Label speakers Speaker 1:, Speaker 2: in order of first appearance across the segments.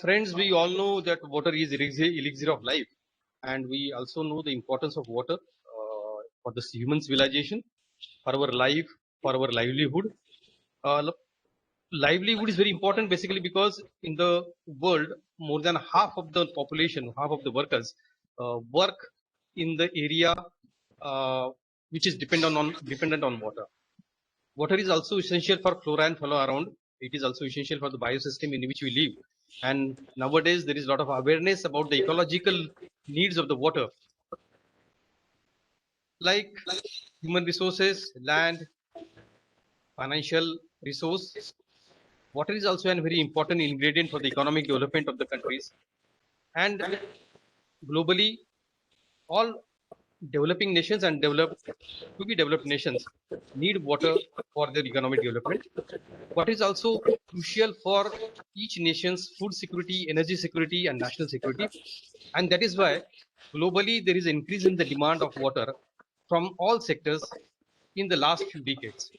Speaker 1: Friends, we all know that water is elixir of life, and we also know the importance of water for the human civilization, for our life, for our livelihood. Uh, Livelihood is very important basically because in the world, more than half of the population, half of the workers, work in the area uh, which is dependent on water. Water is also essential for flora and fauna around. It is also essential for the biosystem in which we live. And nowadays, there is a lot of awareness about the ecological needs of the water, like human resources, land, financial resource. Water is also a very important ingredient for the economic development of the countries. And globally, all developing nations and to be developed nations need water for their economic development. What is also crucial for each nation's food security, energy security, and national security. And that is why globally there is an increase in the demand of water from all sectors in the last few decades.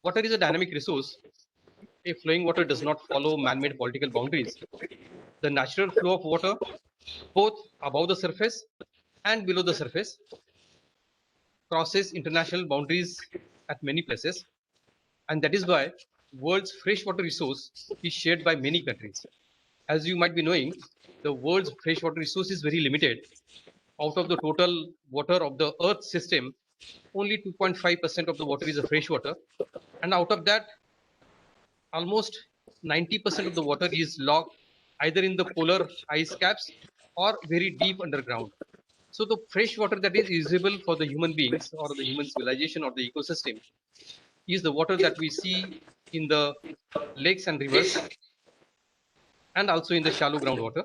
Speaker 1: Water is a dynamic resource. A flowing water does not follow man-made political boundaries. The natural flow of water, both above the surface and below the surface, crosses international boundaries at many places, and that is why world's freshwater resource is shared by many countries. As you might be knowing, the world's freshwater resource is very limited. Out of the total water of the Earth system, only 2.5% of the water is a freshwater, and out of that, almost 90% of the water is locked either in the polar ice caps or very deep underground. So the fresh water that is usable for the human beings or the human civilization or the ecosystem is the water that we see in the lakes and rivers and also in the shallow groundwater.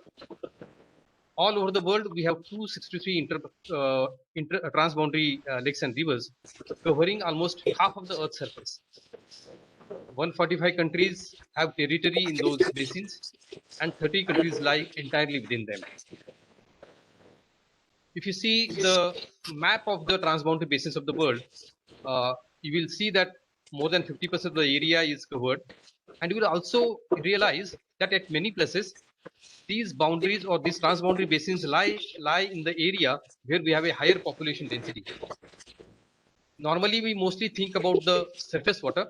Speaker 1: All over the world, we have 263 transboundary lakes and rivers covering almost half of the Earth's surface. 145 countries have territory in those basins, and 30 countries lie entirely within them. If you see the map of the transboundary basins of the world, you will see that more than 50% of the area is covered. And you will also realize that at many places, these boundaries or these transboundary basins lie in the area where we have a higher population density. Normally, we mostly think about the surface water,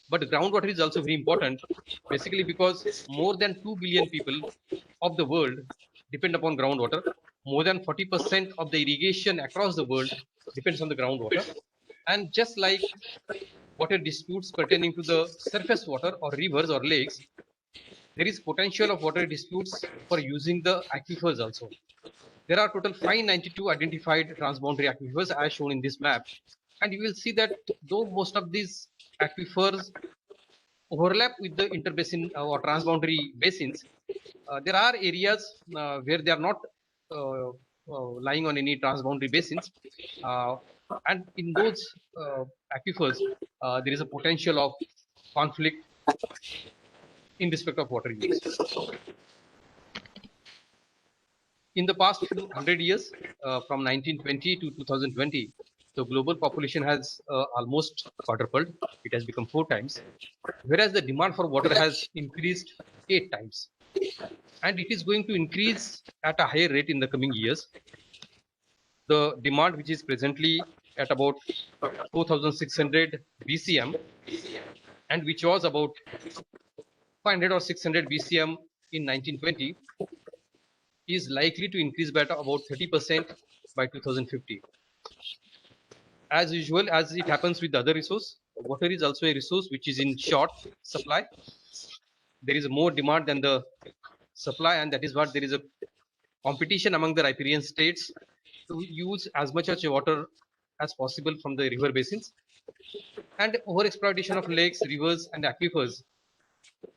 Speaker 1: but groundwater is also very important, basically because more than 2 billion people of the world depend upon groundwater. More than 40% of the irrigation across the world depends on the groundwater. And just like water disputes pertaining to the surface water or rivers or lakes, there is potential of water disputes for using the aquifers also. There are total 592 identified transboundary aquifers as shown in this map. And you will see that though most of these aquifers overlap with the interbasin or transboundary basins, there are areas where they are not lying on any transboundary basins. Uh, and in those aquifers, there is a potential of conflict in respect of water use. In the past few hundred years, from 1920 to 2020, the global population has almost quadrupled. It has become 4 times, whereas the demand for water has increased 8 times. And it is going to increase at a higher rate in the coming years. The demand, which is presently at about 4,600 BCM, and which was about 500 or 600 BCM in 1920, is likely to increase by about 30% by 2050. As usual, as it happens with the other resource, water is also a resource which is in short supply. There is more demand than the supply, and that is what there is a competition among the riparian states to use as much of water as possible from the river basins. And overexploitation of lakes, rivers, and aquifers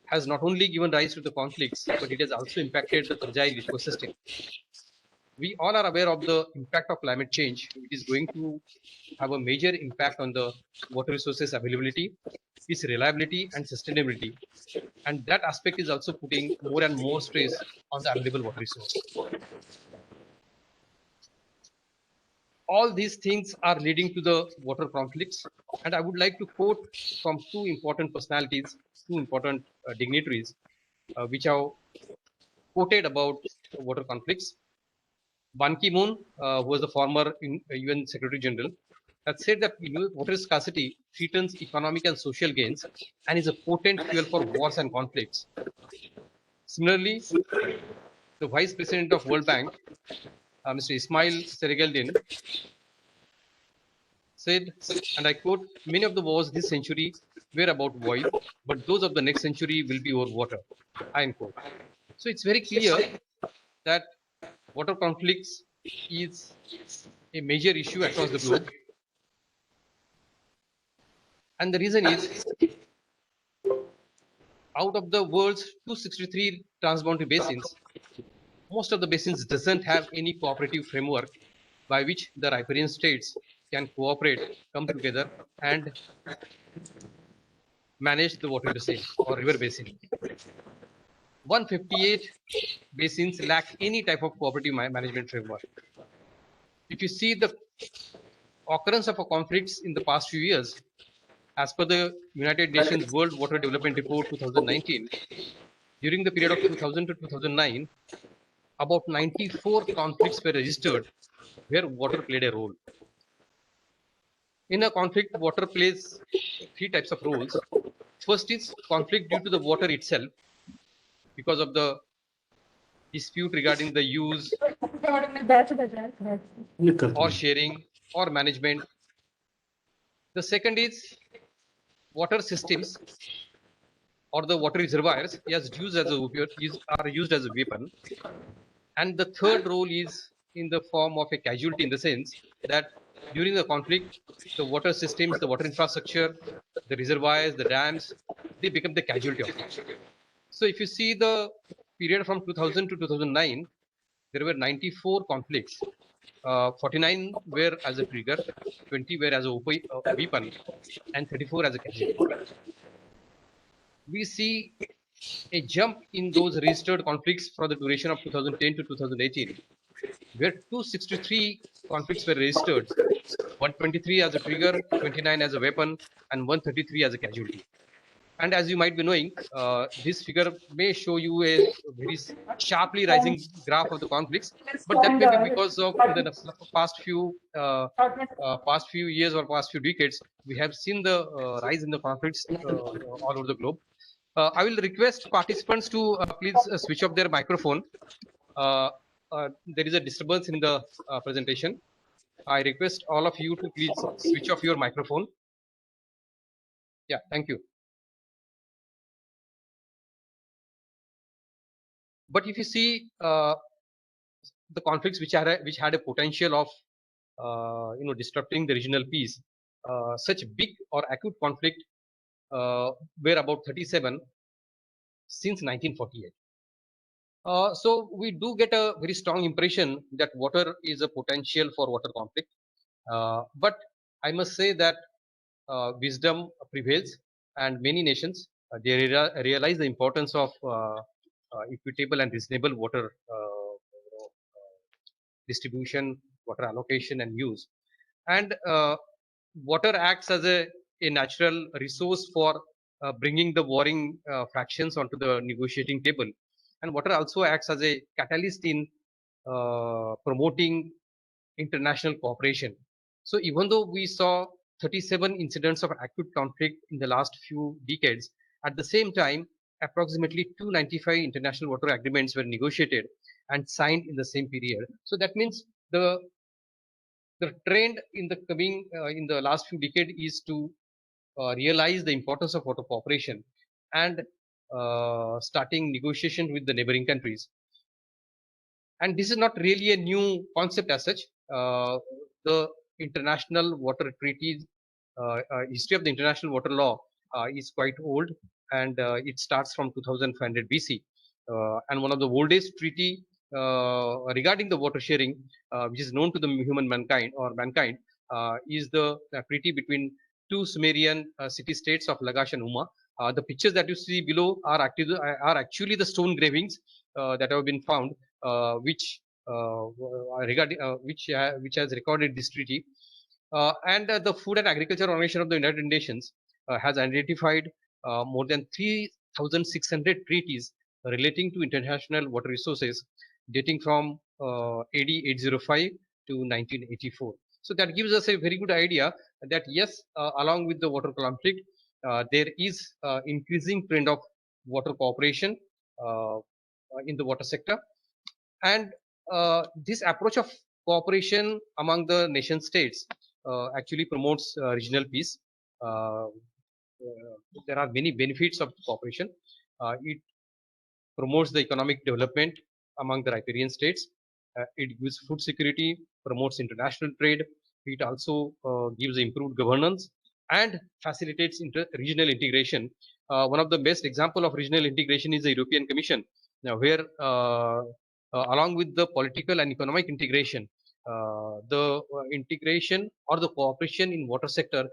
Speaker 1: has not only given rise to the conflicts, but it has also impacted the fragile ecosystem. We all are aware of the impact of climate change. It is going to have a major impact on the water resources availability, its reliability, and sustainability. And that aspect is also putting more and more stress on the available water resource. All these things are leading to the water conflicts. And I would like to quote from two important personalities, two important dignitaries, which have quoted about water conflicts. Ban Ki-moon, who was the former UN Secretary General, had said that water scarcity threatens economic and social gains and is a potent fuel for wars and conflicts. Similarly, the Vice President of World Bank, Mr. Ismail Sergeldin, said, and I quote, "Many of the wars this century were about oil, but those of the next century will be over water." I unquote. So it's very clear that water conflicts is a major issue across the globe. And the reason is, out of the world's 263 transboundary basins, most of the basins doesn't have any cooperative framework by which the riparian states can cooperate, come together, and manage the water basin or river basin. 158 basins lack any type of cooperative management framework. If you see the occurrence of conflicts in the past few years, as per the United Nations World Water Development Report 2019, during the period of 2000 to 2009, about 94 conflicts were registered where water played a role. In a conflict, water plays three types of roles. First is conflict due to the water itself, because of the dispute regarding the use or sharing or management. The second is water systems or the water reservoirs are used as a weapon. And the third role is in the form of a casualty, in the sense that during the conflict, the water systems, the water infrastructure, the reservoirs, the dams, they become the casualty of it. So if you see the period from 2000 to 2009, there were 94 conflicts. 49 were as a trigger, 20 were as a weapon, and 34 as a casualty. We see a jump in those registered conflicts for the duration of 2010 to 2018, where 263 conflicts were registered, 123 as a trigger, 29 as a weapon, and 133 as a casualty. And as you might be knowing, this figure may show you a very sharply rising graph of the conflicts, but that may be because of in the past few years or past few decades, we have seen the rise in the conflicts all over the globe. I will request participants to please switch off their microphone. There is a disturbance in the presentation. I request all of you to please switch off your microphone. Yeah, thank you. But if you see the conflicts which had a potential of disrupting the regional peace, such big or acute conflict were about 37 since 1948. So we do get a very strong impression that water is a potential for water conflict. But I must say that wisdom prevails, and many nations they realize the importance of equitable and reasonable water distribution, water allocation, and use. And water acts as a natural resource for bringing the warring factions onto the negotiating table. And water also acts as a catalyst in promoting international cooperation. So even though we saw 37 incidents of acute conflict in the last few decades, at the same time, approximately 295 international water agreements were negotiated and signed in the same period. So that means the trend in the coming in the last few decades is to realize the importance of water cooperation and starting negotiation with the neighboring countries. And this is not really a new concept as such. The international water treaties, history of the international water law is quite old, and it starts from 2500 BC. And one of the oldest treaty regarding the water sharing, which is known to the mankind, is the treaty between two Sumerian city-states of Lagash and Umma. The pictures that you see below are actually the stone engravings that have been found, which regarding which has recorded this treaty. And the Food and Agriculture Organization of the United Nations has identified more than 3,600 treaties relating to international water resources dating from AD 805 to 1984. So that gives us a very good idea that yes, along with the water conflict, there is increasing trend of water cooperation in the water sector. And this approach of cooperation among the nation states actually promotes regional peace. There are many benefits of cooperation. It promotes the economic development among the riparian states. It gives food security, promotes international trade. It also gives improved governance and facilitates regional integration. One of the best example of regional integration is the European Commission, now where along with the political and economic integration, the integration or the cooperation in water sector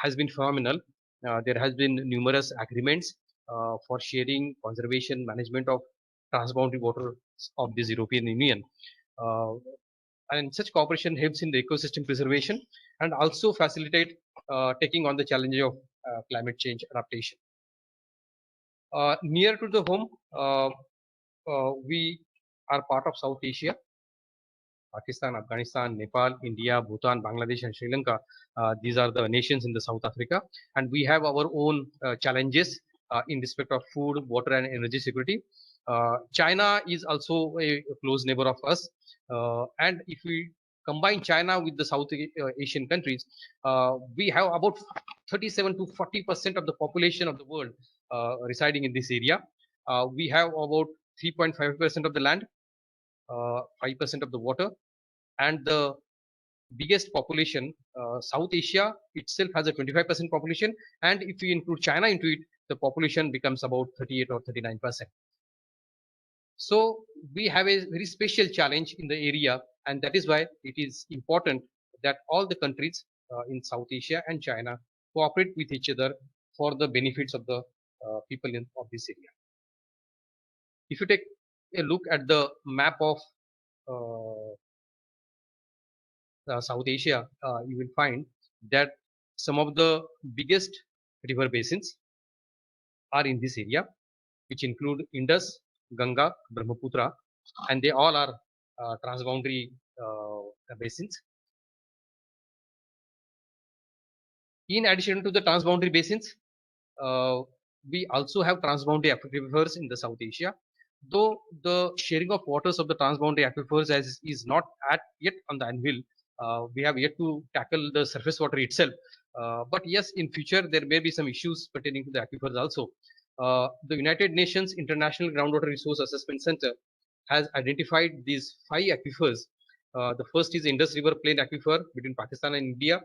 Speaker 1: has been phenomenal. There has been numerous agreements for sharing, conservation, management of transboundary waters of this European Union. Uh, and such cooperation helps in the ecosystem preservation and also facilitate taking on the challenge of climate change adaptation. Near to the home, we are part of South Asia. Pakistan, Afghanistan, Nepal, India, Bhutan, Bangladesh, and Sri Lanka. These are the nations in the South Africa, and we have our own challenges in respect of food, water, and energy security. China is also a close neighbor of us, and if we combine China with the South Asian countries, we have about 37 to 40% of the population of the world residing in this area. We have about 3.5% of the land, 5% of the water, and the biggest population, South Asia itself has a 25% population, and if we include China into it, the population becomes about 38 or 39%. So we have a very special challenge in the area, and that is why it is important that all the countries in South Asia and China cooperate with each other for the benefits of the people of this area. If you take a look at the map of South Asia, you will find that some of the biggest river basins are in this area, which include Indus, Ganga, Brahmaputra, and they all are transboundary basins. In addition to the transboundary basins, we also have transboundary aquifers in the South Asia. Though the sharing of waters of the transboundary aquifers is not yet on the anvil, we have yet to tackle the surface water itself. But yes, in future there may be some issues pertaining to the aquifers also. The United Nations International Groundwater Resource Assessment Center has identified these 5 aquifers. The first is Indus River Plain Aquifer between Pakistan and India.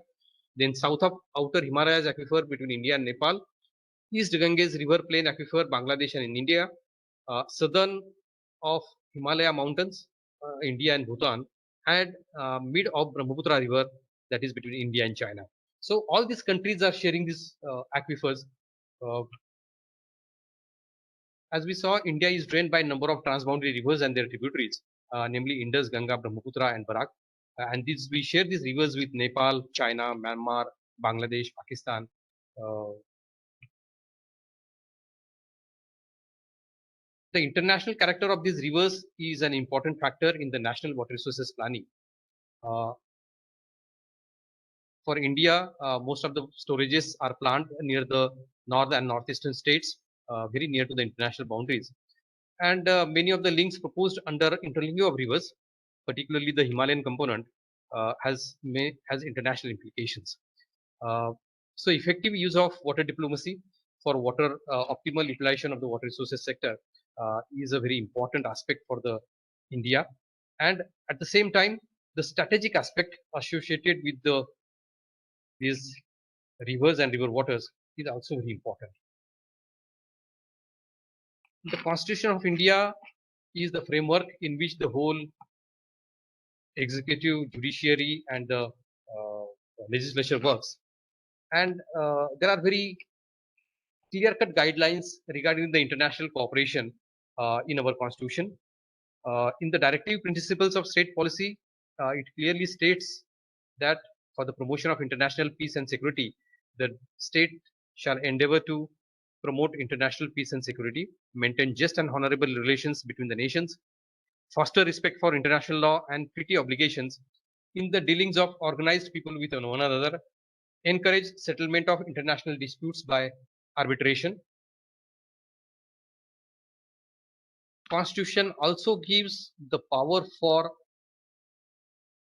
Speaker 1: Then south of Outer Himalayas Aquifer between India and Nepal. East Ganges River Plain Aquifer, Bangladesh and in India. Southern of Himalaya Mountains, India and Bhutan. And mid of Brahmaputra River, that is between India and China. So all these countries are sharing these aquifers. As we saw, India is drained by a number of transboundary rivers and their tributaries, namely Indus, Ganga, Brahmaputra, and Barak. And we share these rivers with Nepal, China, Myanmar, Bangladesh, Pakistan. The international character of these rivers is an important factor in the national water resources planning. For India, most of the storages are planned near the north and northeastern states, very near to the international boundaries. And many of the links proposed under interlinking of rivers, particularly the Himalayan component, has international implications. So effective use of water diplomacy for water optimal utilization of the water resources sector is a very important aspect for the India. And at the same time, the strategic aspect associated with these rivers and river waters is also very important. The Constitution of India is the framework in which the whole executive, judiciary, and the legislature works. And there are very clear-cut guidelines regarding the international cooperation in our constitution. In the directive principles of state policy, it clearly states that for the promotion of international peace and security, the state shall endeavor to promote international peace and security, maintain just and honorable relations between the nations, foster respect for international law and treaty obligations in the dealings of organized people with one another, encourage settlement of international disputes by arbitration. Constitution also gives the power for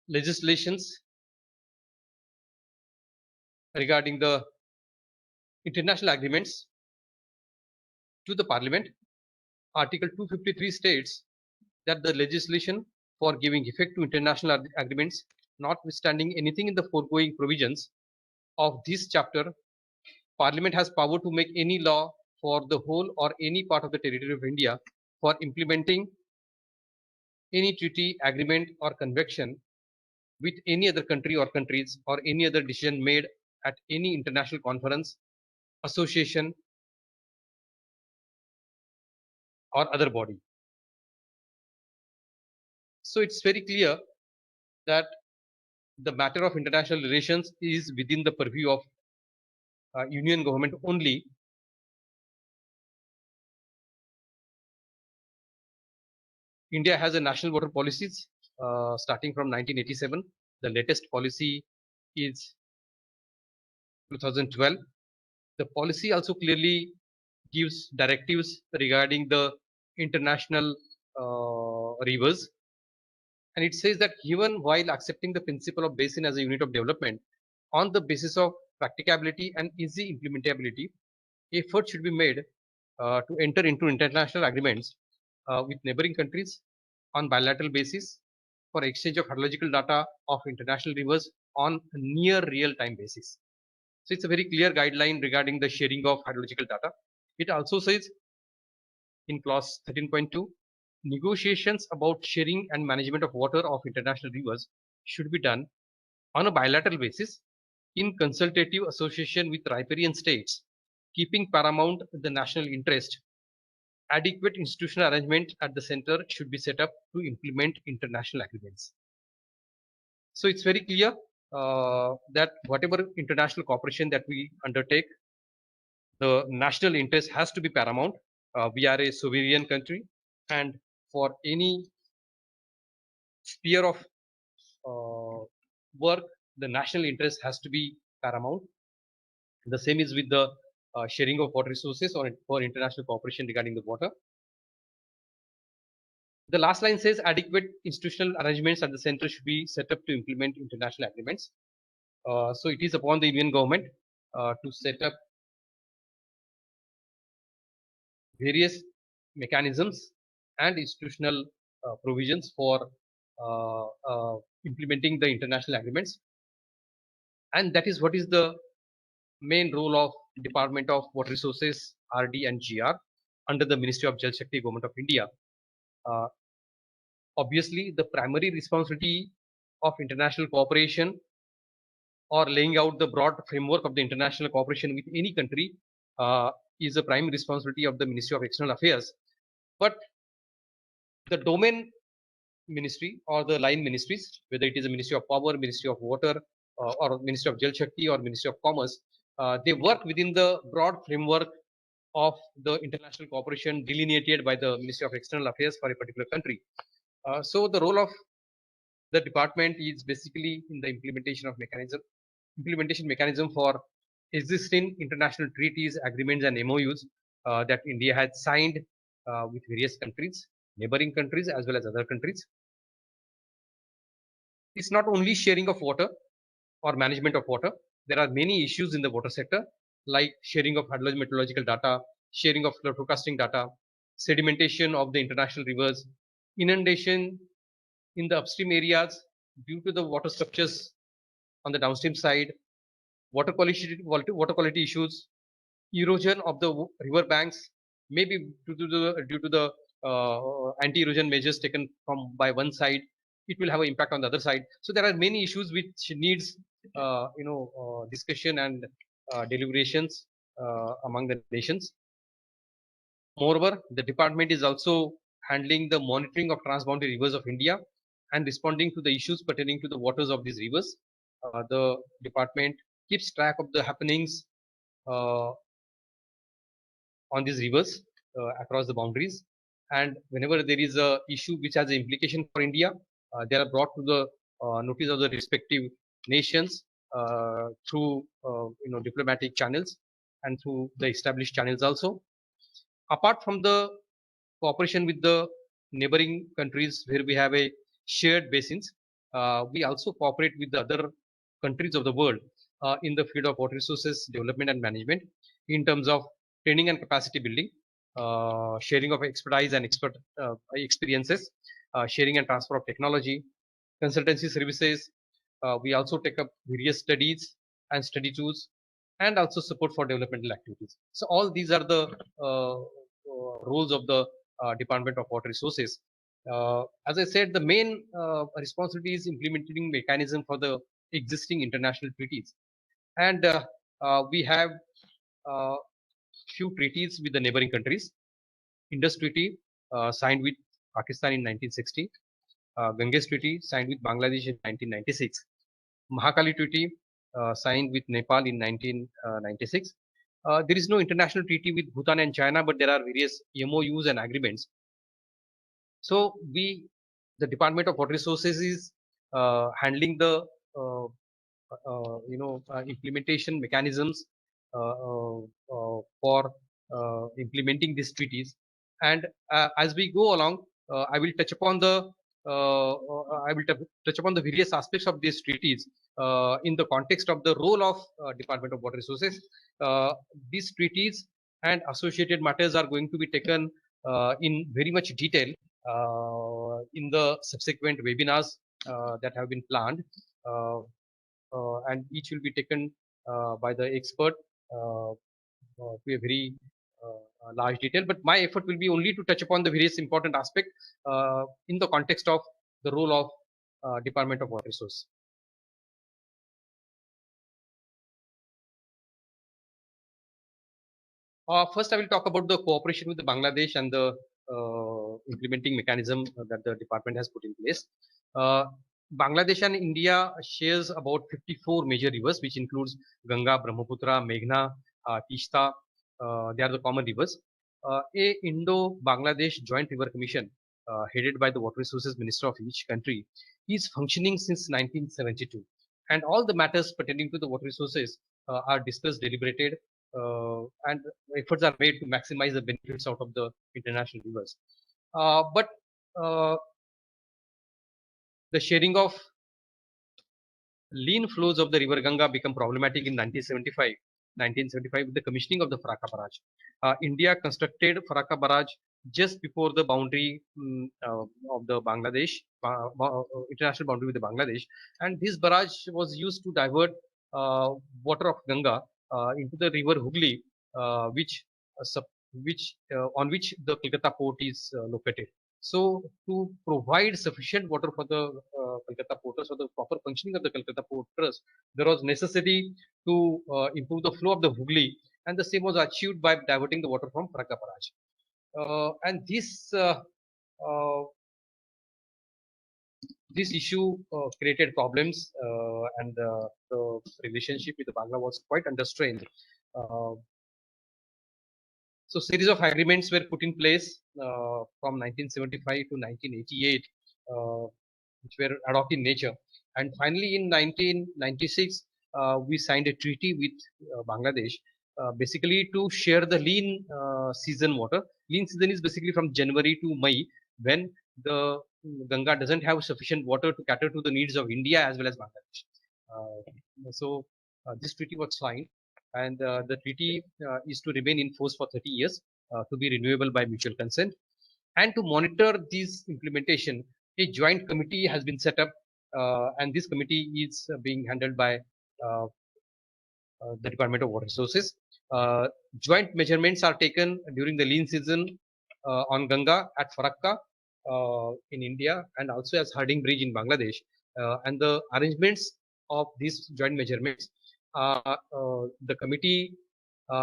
Speaker 1: legislations regarding the international agreements to the parliament. Article 253 states that the legislation for giving effect to international agreements, notwithstanding anything in the foregoing provisions of this chapter, Parliament has power to make any law for the whole or any part of the territory of India for implementing any treaty, agreement, or convention with any other country or countries or any other decision made at any international conference, association, or other body. So it's very clear that the matter of international relations is within the purview of union government only. India has a national water policies starting from 1987. The latest policy is 2012. The policy also clearly gives directives regarding the international rivers, and it says that even while accepting the principle of basin as a unit of development on the basis of practicability and easy implementability, effort should be made to enter into international agreements with neighboring countries on bilateral basis for exchange of hydrological data of international rivers on a near real-time basis. So it's a very clear guideline regarding the sharing of hydrological data. It also says in clause 13.2, negotiations about sharing and management of water of international rivers should be done on a bilateral basis in consultative association with riparian states, keeping paramount the national interest. Adequate institutional arrangement at the center should be set up to implement international agreements. So it's very clear that whatever international cooperation that we undertake, the national interest has to be paramount. We are a sovereign country, and for any sphere of work, the national interest has to be paramount. The same is with the sharing of water resources or for international cooperation regarding the water. The last line says adequate institutional arrangements at the center should be set up to implement international agreements. So it is upon the Indian government to set up various mechanisms and institutional provisions for implementing the international agreements, and that is what is the main role of Department of Water Resources, RD and GR, under the Ministry of Jal Shakti, Government of India. Uh, Obviously, the primary responsibility of international cooperation or laying out the broad framework of the international cooperation with any country is a prime responsibility of the Ministry of External Affairs. But the domain ministry or the line ministries, whether it is a Ministry of Power, Ministry of Water, or Ministry of Jal Shakti or Ministry of Commerce, they work within the broad framework of the international cooperation delineated by the Ministry of External Affairs for a particular country. So the role of the department is basically in the implementation mechanism for existing international treaties, agreements, and MOUs that India has signed with various countries, neighboring countries, as well as other countries. It's not only sharing of water or management of water. There are many issues in the water sector, like sharing of hydrometeorological data, sharing of flood forecasting data, sedimentation of the international rivers, inundation in the upstream areas due to the water structures on the downstream side, water quality issues, erosion of the river banks, maybe due to the anti-erosion measures taken from by one side, it will have an impact on the other side. So there are many issues which needs discussion and deliberations among the nations. Moreover, the department is also handling the monitoring of transboundary rivers of India and responding to the issues pertaining to the waters of these rivers. The department keeps track of the happenings on these rivers across the boundaries. And whenever there is a issue which has an implication for India, they are brought to the notice of the respective nations through diplomatic channels and through the established channels also. Apart from the cooperation with the neighboring countries where we have a shared basins, we also cooperate with the other countries of the world in the field of water resources development and management in terms of training and capacity building, sharing of expertise and experiences, sharing and transfer of technology, consultancy services. We also take up various studies and study tools and also support for developmental activities. So all these are the roles of the Department of Water Resources. As I said, the main responsibility is implementing mechanism for the existing international treaties. And we have few treaties with the neighboring countries. Indus Treaty signed with Pakistan in 1960. Ganges Treaty signed with Bangladesh in 1996. Mahakali Treaty signed with Nepal in 1996. There is no international treaty with Bhutan and China, but there are various MOUs and agreements. So the Department of Water Resources is handling the implementation mechanisms for implementing these treaties. And as we go along, I will touch upon the touch upon the various aspects of these treaties in the context of the role of Department of Water Resources. These treaties and associated matters are going to be taken in very much detail in the subsequent webinars that have been planned, and each will be taken by the expert to a very large detail. But my effort will be only to touch upon the various important aspects in the context of the role of Department of Water Resources. First, I will talk about the cooperation with the Bangladesh and the implementing mechanism that the department has put in place. Bangladesh and India shares about 54 major rivers, which includes Ganga, Brahmaputra, Meghna, Tishta. They are the common rivers. A Indo-Bangladesh Joint River Commission, headed by the Water Resources Minister of each country, is functioning since 1972, and all the matters pertaining to the water resources are discussed, deliberated, and efforts are made to maximize the benefits out of the international rivers. But the sharing of lean flows of the river Ganga become problematic in 1975 with the commissioning of the Farakka Barrage. India constructed Farakka Barrage just before the boundary of the Bangladesh, international boundary with the Bangladesh, and this barrage was used to divert water of Ganga into the river Hooghly, on which the Kolkata port is located. So, to provide sufficient water for the Kolkata porters, for the proper functioning of the Kolkata port trust, there was necessity to improve the flow of the Hooghly, and the same was achieved by diverting the water from Farakka Barrage. And this issue created problems, and the relationship with the Bangla was quite under strain. So series of agreements were put in place from 1975 to 1988, which were ad hoc in nature. And finally, in 1996, we signed a treaty with Bangladesh, basically to share the lean season water. Lean season is basically from January to May, when the Ganga doesn't have sufficient water to cater to the needs of India as well as Bangladesh. So this treaty was signed, and the treaty is to remain in force for 30 years, to be renewable by mutual consent. And to monitor this implementation, a joint committee has been set up, and this committee is being handled by the Department of Water Resources. Joint measurements are taken during the lean season on Ganga at Farakka in India, and also as Harding Bridge in Bangladesh. And the arrangements of these joint measurements, the committee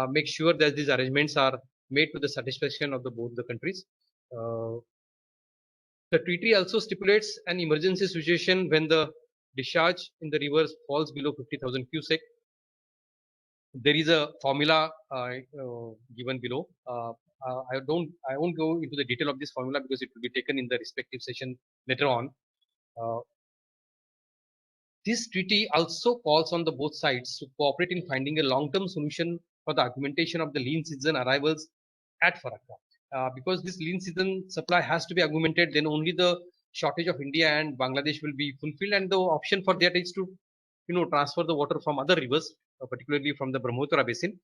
Speaker 1: makes sure that these arrangements are made to the satisfaction of both the countries. The treaty also stipulates an emergency situation when the discharge in the rivers falls below 50,000 cubic. There is a formula given below. I won't go into the detail of this formula because it will be taken in the respective session later on. Uh, this treaty also calls on the both sides to cooperate in finding a long-term solution for the augmentation of the lean season arrivals at Farakka. Because this lean season supply has to be augmented, then only the shortage of India and Bangladesh will be fulfilled, and the option for that is to transfer the water from other rivers, particularly from the Brahmaputra basin.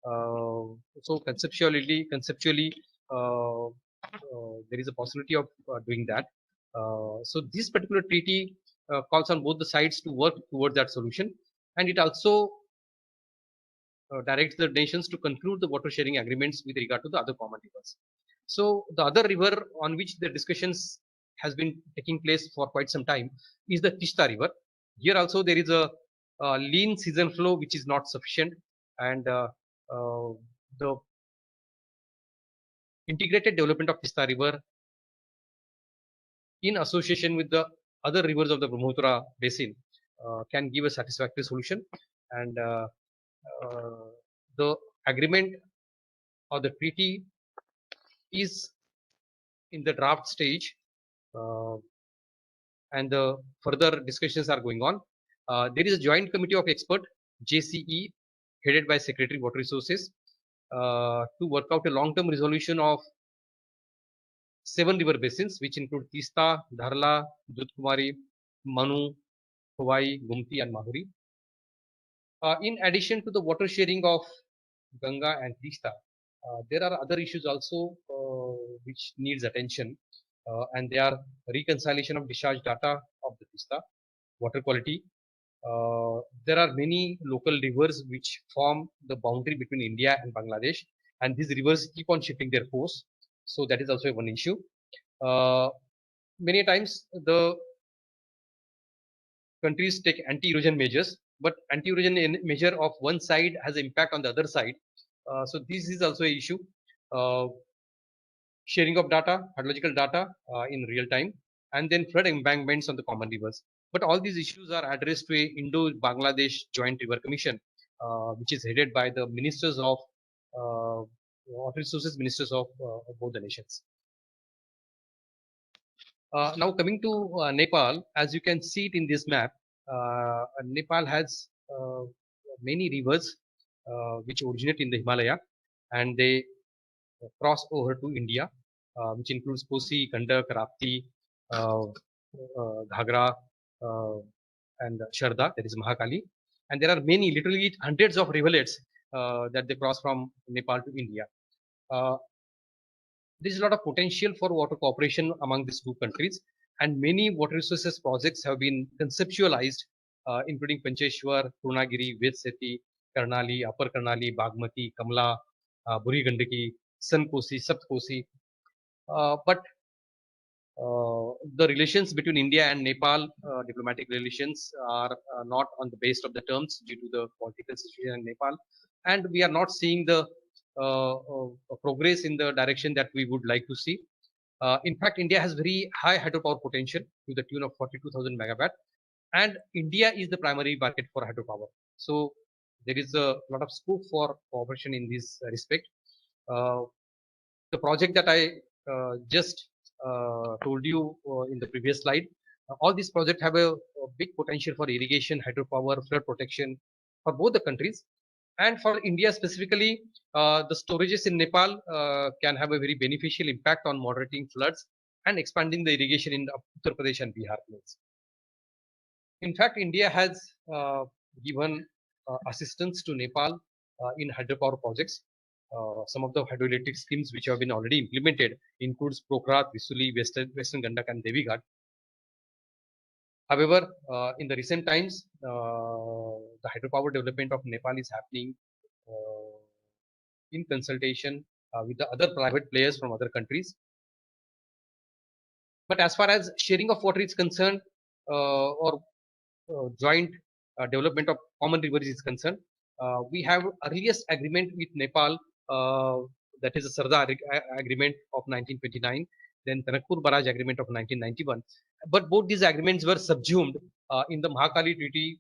Speaker 1: So conceptually, there is a possibility of doing that. So this particular treaty calls on both the sides to work towards that solution, and it also directs the nations to conclude the water sharing agreements with regard to the other common rivers. So the other river on which the discussions has been taking place for quite some time is the Tista River. Here also there is a lean season flow which is not sufficient, and the integrated development of Tista River in association with the other rivers of the Brahmaputra basin can give a satisfactory solution, and the agreement or the treaty is in the draft stage, uh, and the further discussions are going on. There is a joint committee of expert JCE headed by Secretary Water Resources to work out a long-term resolution of 7 river basins, which include Tista, Dharla, Dudhkumari, Manu, Khowai, Gumti, and Mahuri. In addition to the water sharing of Ganga and Tista, there are other issues also which needs attention, and they are reconciliation of discharge data of the Tista, water quality. There are many local rivers which form the boundary between India and Bangladesh, and these rivers keep on shifting their course. So that is also one issue. Many times the countries take anti-erosion measures, but anti-erosion measure of one side has impact on the other side. So this is also an issue. Sharing of data, hydrological data in real time, and then flood embankments on the common rivers. But all these issues are addressed to a Indo-Bangladesh Joint River Commission, which is headed by the ministers of water resources, ministers of both the nations. Now coming to Nepal, as you can see it in this map, Nepal has many rivers which originate in the Himalaya, and they cross over to India, which includes Kosi, Gandak, Rapti, Ghagra, and Sharda, that is Mahakali. And there are many, literally hundreds of rivulets that they cross from Nepal to India. There is a lot of potential for water cooperation among these two countries, and many water resources projects have been conceptualized, including Pancheshwar, Purnagiri, Vedseti, Karnali, Upper Karnali, Bagmati, Kamla, Buri Gandaki, Sankosi, Sapkosi. But the relations between India and Nepal, diplomatic relations, are not on the base of the terms due to the political situation in Nepal, and we are not seeing the progress in the direction that we would like to see. In fact, India has very high hydropower potential to the tune of 42,000 megawatt, and India is the primary market for hydropower. So there is a lot of scope for cooperation in this respect. The project that I just told you in the previous slide, all these projects have a big potential for irrigation, hydropower, flood protection for both the countries. And for India specifically, the storages in Nepal can have a very beneficial impact on moderating floods and expanding the irrigation in Uttar Pradesh and Bihar plains. In fact, India has given assistance to Nepal in hydropower projects. Some of the hydroelectric schemes which have been already implemented includes Pokhara, Visuli, Western Gandak, and Devi Ghat. However, in the recent times, the hydropower development of Nepal is happening in consultation with the other private players from other countries. But as far as sharing of water is concerned, or joint development of common rivers is concerned, we have earliest agreement with Nepal, that is a Sardar agreement of 1929, then Tanakpur Barrage Agreement of 1991. But both these agreements were subsumed in the Mahakali Treaty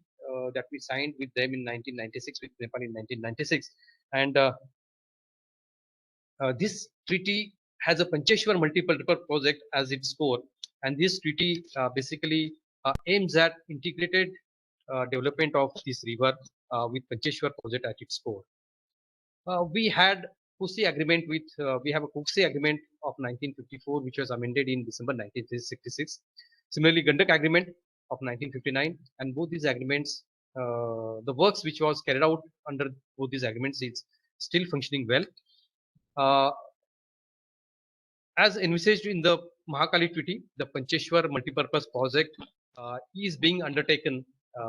Speaker 1: that we signed with them in 1996, with Nepal in 1996. And this treaty has a Pancheshwar multi-purpose project as its core, and this treaty basically aims at integrated development of this river with Pancheshwar project at its core. We had Kusi agreement with we have a Kusi agreement of 1954, which was amended in December 1966. Similarly, Gandak agreement of 1959, and both these agreements, the works which was carried out under both these agreements is still functioning well. As envisaged in the Mahakali Treaty, the Pancheshwar multipurpose project is being undertaken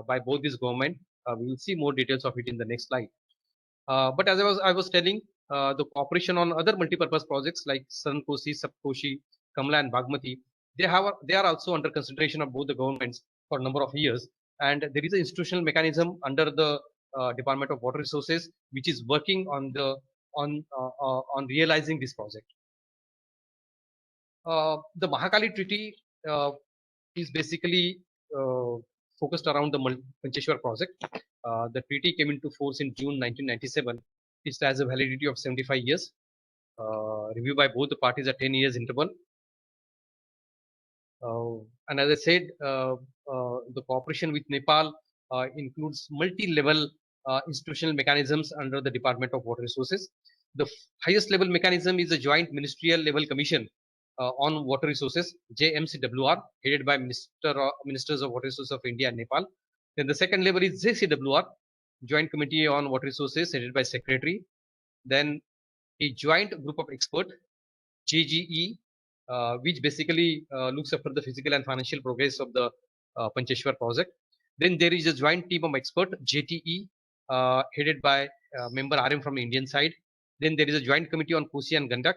Speaker 1: by both these government. We will see more details of it in the next slide. But as I was telling, the cooperation on other multipurpose projects like Sankosi, Sapkoshi, Kamla, and Bagmati, they are also under consideration of both the governments for a number of years. And there is an institutional mechanism under the Department of Water Resources which is working on realizing this project. The Mahakali Treaty is basically focused around the Pancheshwar project. The treaty came into force in June 1997. It has a validity of 75 years. Reviewed by both the parties at 10 years interval. And as I said, the cooperation with Nepal includes multi-level institutional mechanisms under the Department of Water Resources. The highest level mechanism is a joint ministerial level commission on water resources, JMCWR, headed by Ministers of Water Resources of India and Nepal. Then the second level is JCWR, Joint Committee on Water Resources, headed by Secretary. Then a joint group of experts, JGE, which basically looks after the physical and financial progress of the Pancheshwar project. Then there is a joint team of experts, JTE, headed by member RM from the Indian side. Then there is a joint committee on Kosi and Gandak,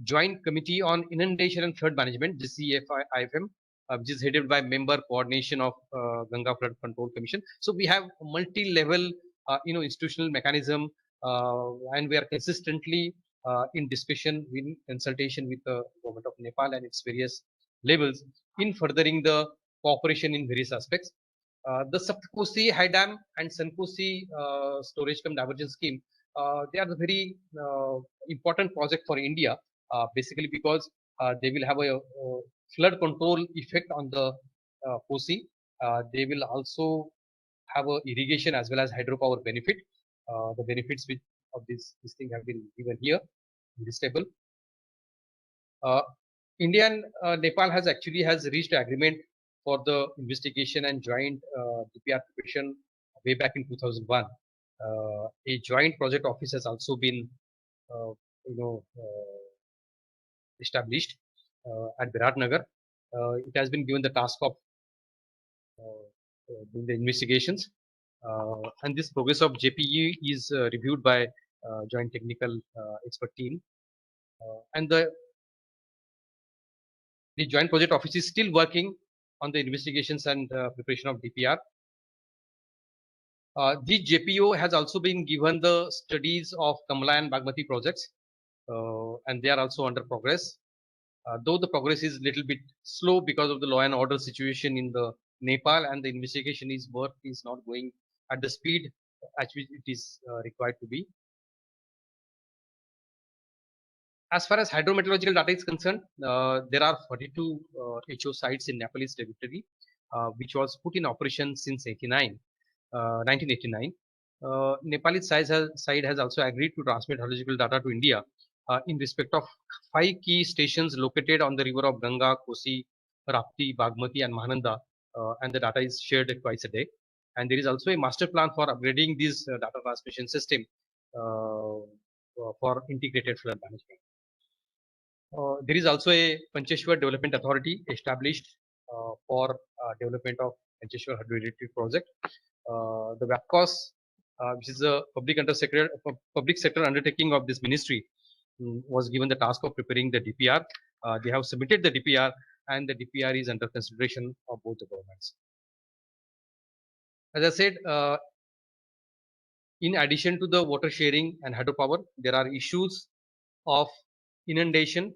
Speaker 1: joint committee on inundation and flood management, GCFIFM, which is headed by member coordination of Ganga Flood Control Commission. So we have multi-level, institutional mechanism, and we are consistently in discussion, in consultation with the government of Nepal and its various levels in furthering the cooperation in various aspects. The Sapkosi High Dam and Sankosi Storage Cum Diversion Scheme, they are the very important project for India, basically because they will have a flood control effect on the Kosi. They will also have a irrigation as well as hydropower benefit. The benefits of this thing have been given here in this table. India and Nepal has reached agreement for the investigation and joint DPR preparation way back in 2001. A joint project office has also been, established at Biratnagar. It has been given the task of doing the investigations, and this progress of JPE is reviewed by joint technical expert team, and the joint project office is still working on the investigations and preparation of DPR. The JPO has also been given the studies of Kamla and Bagmati projects, and they are also under progress. Though the progress is a little bit slow because of the law and order situation in the Nepal, and the investigation work is not going at the speed at which it is required to be. As far as hydrometeorological data is concerned, there are 42 HO sites in Nepalese territory, which was put in operation since 1989. Nepali side has also agreed to transmit hydrological data to India in respect of 5 key stations located on the river of Ganga, Kosi, Rapti, Bagmati, and Mahananda, and the data is shared twice a day. And there is also a master plan for upgrading this data transmission system for integrated flood management. There is also a Pancheshwar Development Authority established for development of Pancheshwar hydroelectric project. The WAPCOS, which is a public sector undertaking of this ministry, was given the task of preparing the DPR. They have submitted the DPR, and the DPR is under consideration of both the governments. As I said, in addition to the water sharing and hydropower, there are issues of inundation,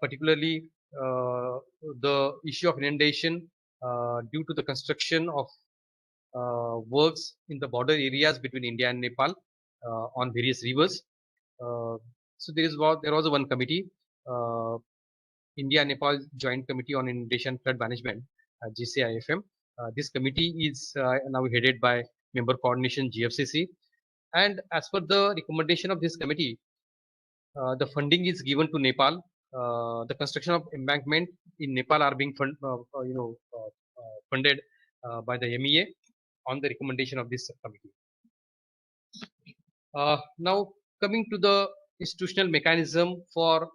Speaker 1: particularly the issue of inundation due to the construction of works in the border areas between India and Nepal on various rivers. So there was one committee, India Nepal Joint Committee on Inundation Flood Management, GCIFM. This committee is now headed by Member Coordination GFCC, and as per the recommendation of this committee, the funding is given to Nepal. The construction of embankment in Nepal are being funded by the MEA on the recommendation of this subcommittee. Now coming to the institutional mechanism for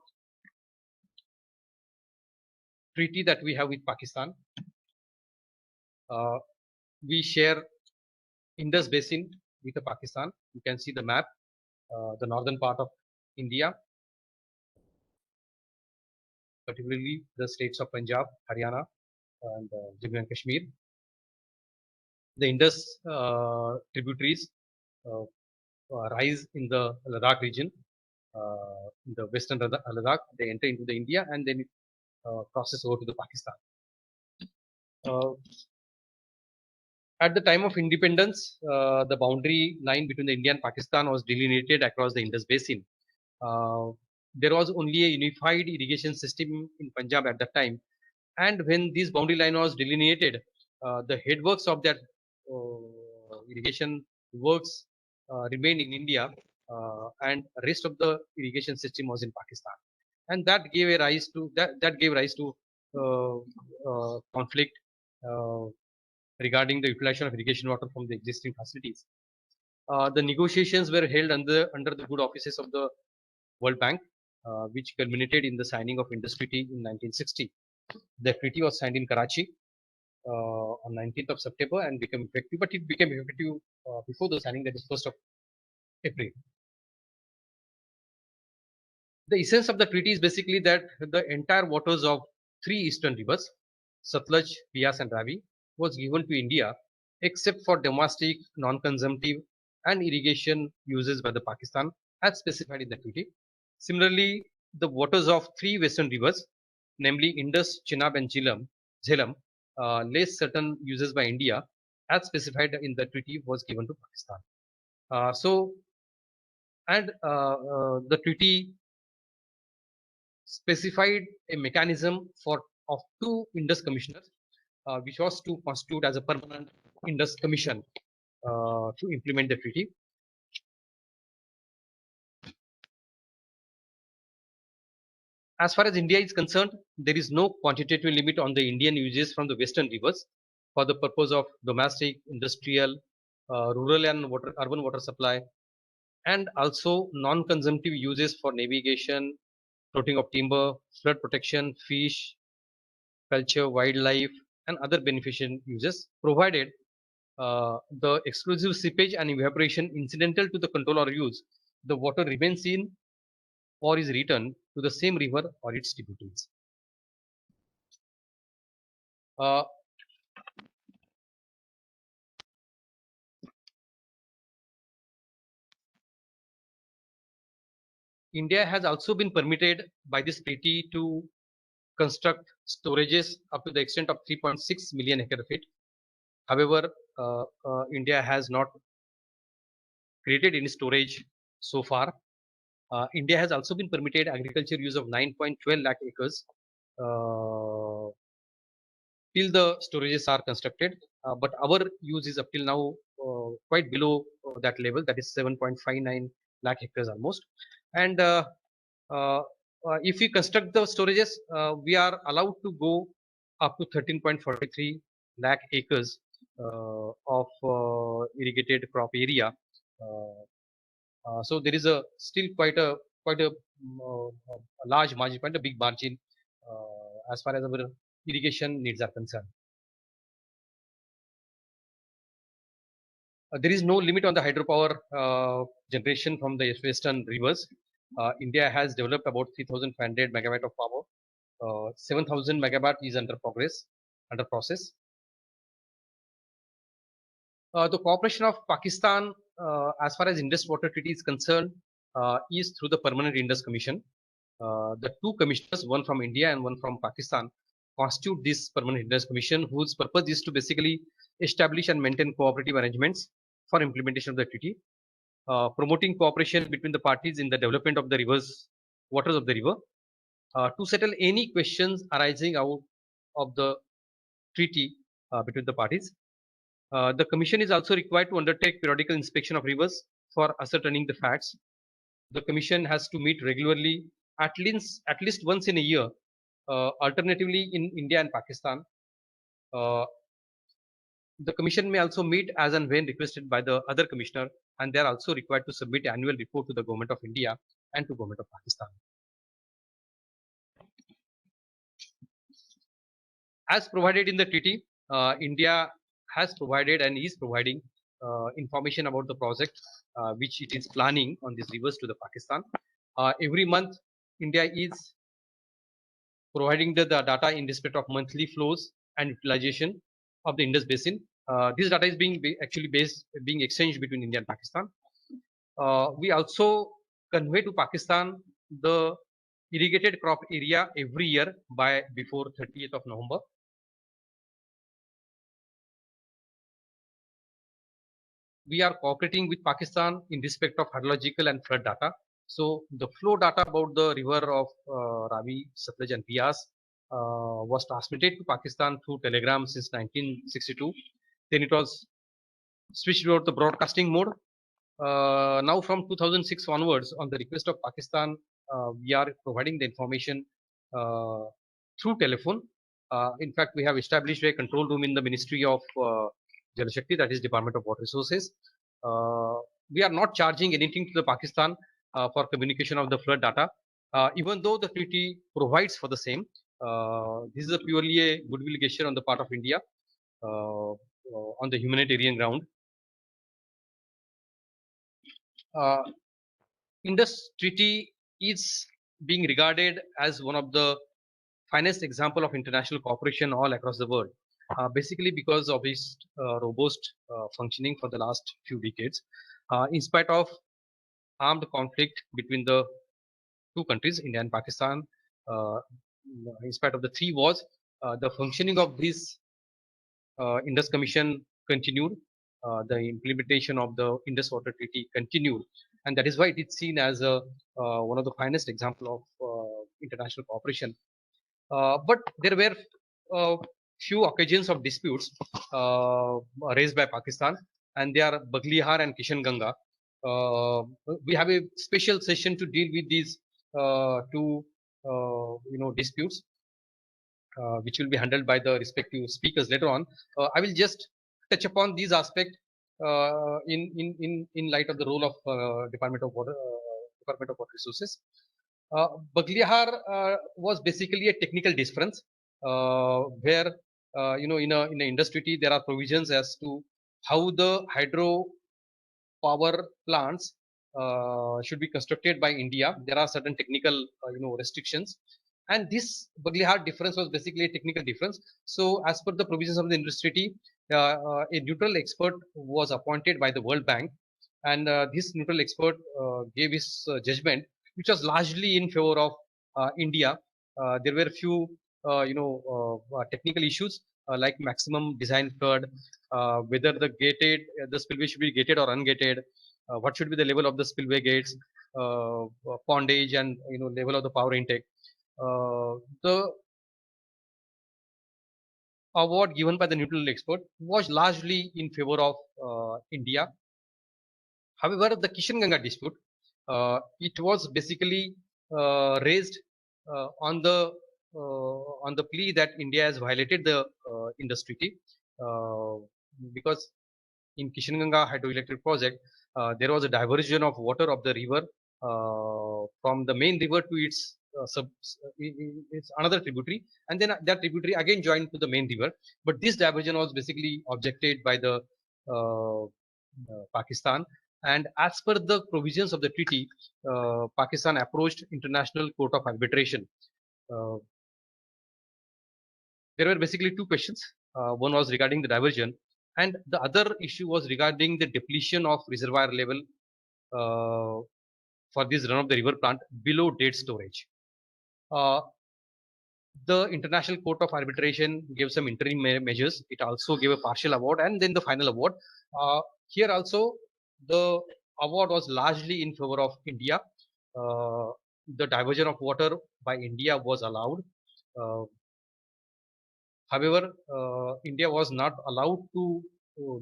Speaker 1: treaty that we have with Pakistan. We share Indus Basin with Pakistan. You can see the map, the northern part of India, particularly the states of Punjab, Haryana, and Jammu and Kashmir. The Indus tributaries rise in the Ladakh region, in the western Ladakh. They enter into the India and then it crosses over to the Pakistan. At the time of independence, the boundary line between the India and Pakistan was delineated across the Indus Basin. There was only a unified irrigation system in Punjab at that time, and when this boundary line was delineated, the headworks of that irrigation works remained in India, and rest of the irrigation system was in Pakistan, and that gave rise to conflict regarding the utilization of irrigation water from the existing facilities. The negotiations were held under the good offices of the World Bank, which culminated in the signing of Indus Treaty in 1960. The treaty was signed in Karachi on 19th of September and became effective, but it became effective before the signing, that is 1st of April. The essence of the treaty is basically that the entire waters of three eastern rivers, Satluj, Beas and Ravi, was given to India except for domestic, non-consumptive and irrigation uses by the Pakistan as specified in the treaty. Similarly, the waters of three western rivers, namely Indus, Chenab and Jhelum, less certain uses by India as specified in the treaty was given to Pakistan. The treaty specified a mechanism of two Indus commissioners, which was to constitute as a permanent Indus commission to implement the treaty. As far as India is concerned, there is no quantitative limit on the Indian uses from the western rivers for the purpose of domestic, industrial, rural and urban water supply, and also non-consumptive uses for navigation, floating of timber, flood protection, fish, culture, wildlife, and other beneficial uses, provided the exclusive seepage and evaporation incidental to the control or use, the water remains in or is returned to the same river or its tributaries. India has also been permitted by this treaty to construct storages up to the extent of 3.6 million acre feet. However, India has not created any storage so far. India has also been permitted agriculture use of 9.12 lakh acres till the storages are constructed, but our use is up till now quite below that level, that is 7.59 lakh hectares almost. And uh, if we construct the storages, we are allowed to go up to 13.43 lakh acres of irrigated crop area. So there is still quite a large margin, quite a big margin as far as our irrigation needs are concerned. There is no limit on the hydropower generation from the western rivers. India has developed about 3,500 megawatt of power. 7,000 megawatt is under process. The cooperation of Pakistan as far as Indus Water Treaty is concerned is through the Permanent Indus Commission. The two commissioners, one from India and one from Pakistan, constitute this Permanent Hindrance Commission, whose purpose is to basically establish and maintain cooperative arrangements for implementation of the treaty, promoting cooperation between the parties in the development of the waters of the river, to settle any questions arising out of the treaty between the parties. The Commission is also required to undertake periodical inspection of rivers for ascertaining the facts. The Commission has to meet regularly, at least once in a year, alternatively in India and Pakistan. Uh, the Commission may also meet as and when requested by the other commissioner, and they are also required to submit annual report to the Government of India and to Government of Pakistan. As provided in the treaty, India has provided and is providing information about the project which it is planning on these rivers to the Pakistan. Every month, India is providing the data in respect of monthly flows and utilization of the Indus Basin. This data is being exchanged between India and Pakistan. We also convey to Pakistan the irrigated crop area every year by before 30th of November. We are cooperating with Pakistan in respect of hydrological and flood data. So the flow data about the river of Ravi, Satluj and Bias was transmitted to Pakistan through telegram since 1962. Then it was switched over to broadcasting mode. Now from 2006 onwards, on the request of Pakistan, we are providing the information through telephone. In fact, we have established a control room in the Ministry of Jal Shakti, that is Department of Water Resources. We are not charging anything to the Pakistan for communication of the flood data, even though the treaty provides for the same. This is purely a goodwill gesture on the part of India on the humanitarian ground. Indus Treaty is being regarded as one of the finest example of international cooperation all across the world, basically because of its robust functioning for the last few decades. In spite of armed conflict between the two countries, India and Pakistan, in spite of the three wars, the functioning of this Indus Commission continued. The implementation of the Indus Water Treaty continued, and that is why it is seen as one of the finest example of international cooperation. But there were few occasions of disputes raised by Pakistan, and they are Baglihar and Kishanganga. We have a special session to deal with these two disputes, which will be handled by the respective speakers later on. I will just touch upon these aspects in light of the role of Department of Water Resources. Baglihar was basically a technical difference where in an industry there are provisions as to how the hydro power plants should be constructed by India. There are certain technical restrictions, and this Baglihar difference was basically a technical difference. So as per the provisions of the industry, a neutral expert was appointed by the World Bank, and this neutral expert gave his judgment, which was largely in favor of India. There were a few technical issues like maximum design flood, whether the spillway should be gated or ungated, what should be the level of the spillway gates, pondage, and level of the power intake. The award given by the neutral expert was largely in favor of India. However, the Kishanganga dispute, it was basically raised on the plea that India has violated the Indus Treaty, because in Kishanganga hydroelectric project, there was a diversion of water of the river from the main river to its it's another tributary, and then that tributary again joined to the main river. But this diversion was basically objected by the Pakistan, and as per the provisions of the treaty, Pakistan approached International Court of Arbitration. There were basically two questions. One was regarding the diversion, and the other issue was regarding the depletion of reservoir level for this run of the river plant below dead storage. the International Court of Arbitration gave some interim measures. It also gave a partial award and then the final award. Here also, the award was largely in favor of India. The diversion of water by India was allowed. However, India was not allowed to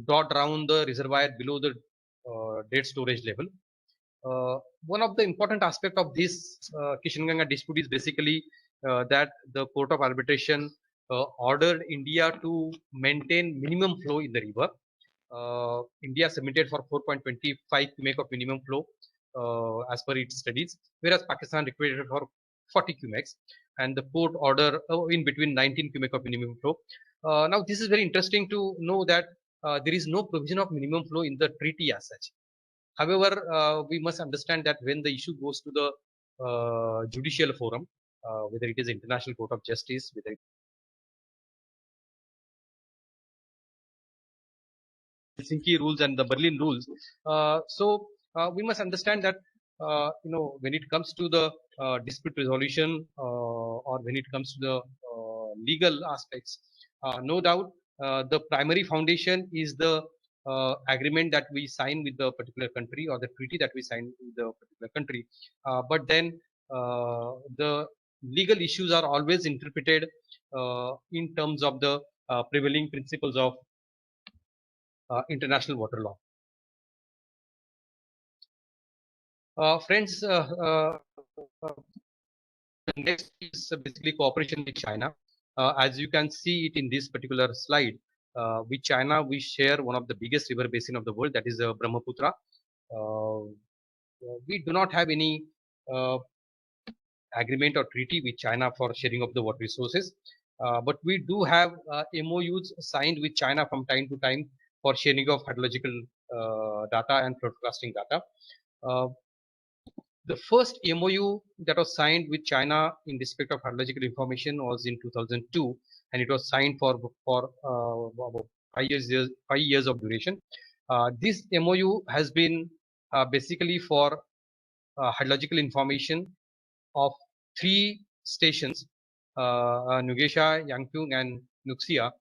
Speaker 1: dot around the reservoir below the dead storage level. One of the important aspect of this Kishanganga dispute is basically that the Court of Arbitration ordered India to maintain minimum flow in the river. India submitted for 4.25 cubic of minimum flow as per its studies, whereas Pakistan requested for 40 cubics, and the court order in between 19 cubic of minimum flow. Now, this is very interesting to know that there is no provision of minimum flow in the treaty as such. However, we must understand that when the issue goes to the judicial forum, whether it is International Court of Justice, whether Helsinki rules and the Berlin rules. We must understand that when it comes to the dispute resolution or when it comes to the legal aspects, no doubt the primary foundation is the agreement that we sign with the particular country or the treaty that we sign with the particular country. But then the legal issues are always interpreted in terms of the prevailing principles of international water law. Friends, the next is basically cooperation with China. As you can see it in this particular slide, with China, we share one of the biggest river basin of the world, that is Brahmaputra. We do not have any agreement or treaty with China for sharing of the water resources, but we do have MOUs signed with China from time to time for sharing of hydrological data and forecasting data. The first MOU that was signed with China in respect of hydrological information was in 2002, and it was signed for about 5 years of duration. This MOU has been basically for hydrological information of 3 stations, Nugesha, Yangpyong, and Nuxia,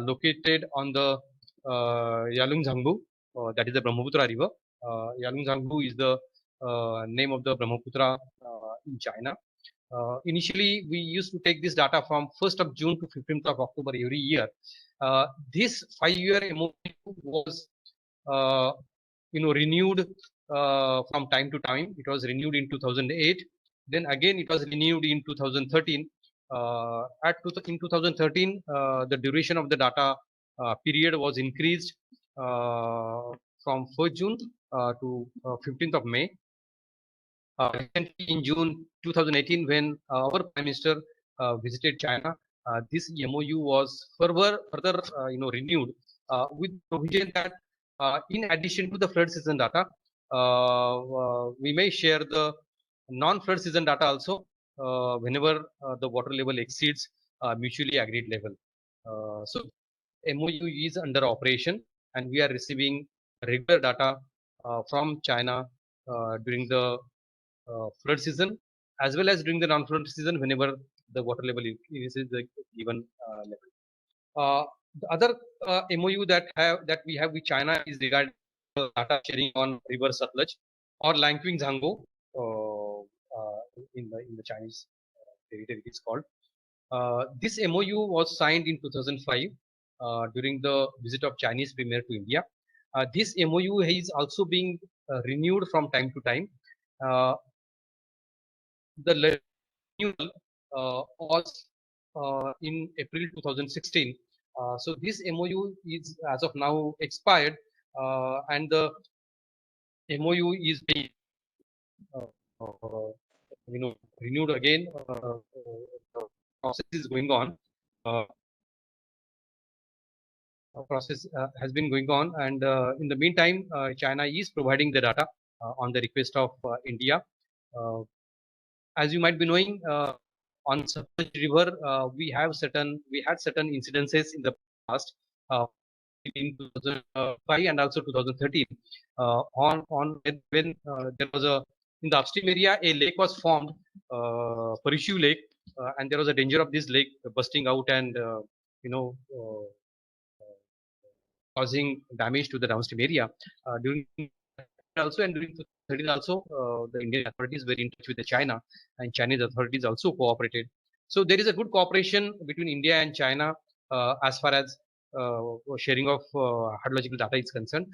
Speaker 1: located on the Yalung-Zangbu, that is the Brahmaputra river. Yalung-Zangbu is the name of the Brahmaputra in China. Initially, we used to take this data from 1st of June to 15th of October every year. This 5-year MOU was renewed from time to time. It was renewed in 2008. Then again, it was renewed in 2013. In 2013, the duration of the data period was increased from 1st June to 15th of May. Recently, in June 2018, when our Prime Minister visited China, this MOU was further renewed with provision that in addition to the flood season data, we may share the non-flood season data also whenever the water level exceeds mutually agreed level. So MOU is under operation, and we are receiving regular data from China during the flood season as well as during the non-flood season whenever the water level is the given level. The other MOU that we have with China is regarding data sharing on river Satluj or Langkwing Zangbo in the Chinese territory it is called. This MOU was signed in 2005 during the visit of Chinese Premier to India. This MOU is also being renewed from time to time. The renewal was in April 2016. So this MOU is as of now expired, and the MOU is being renewed again. The process is going on. Process has been going on, and in the meantime, China is providing the data on the request of India. As you might be knowing, on Satluj River, we had certain incidences in the past, in 2005 and also 2013. On when there was in the upstream area, a lake was formed Parishu Lake, and there was a danger of this lake busting out and you know causing damage to the downstream area. During also and during 2013 also, the Indian authorities were in touch with the China, and Chinese authorities also cooperated. So there is a good cooperation between India and China as far as sharing of hydrological data is concerned.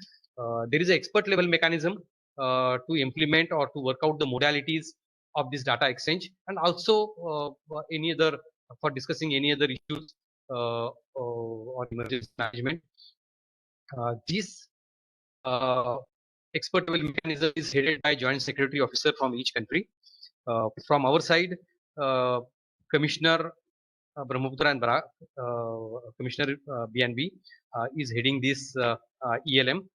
Speaker 1: There is an expert level mechanism to implement or to work out the modalities of this data exchange, and also any other for discussing any other issues on emergency management. This expert level mechanism is headed by joint secretary officer from each country. From our side, Commissioner Brahmaputra and Barak, Commissioner BNB is heading this ELM.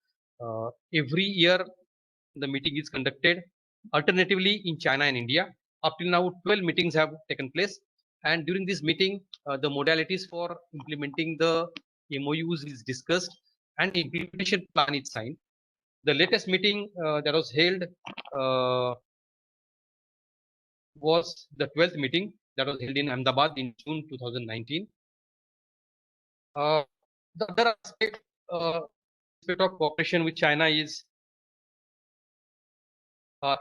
Speaker 1: Every year, the meeting is conducted alternatively in China and India. Up till now, 12 meetings have taken place. And during this meeting, the modalities for implementing the MOUs is discussed and implementation plan is signed. The latest meeting that was held was the 12th meeting that was held in Ahmedabad in June 2019. The other aspect of cooperation with China is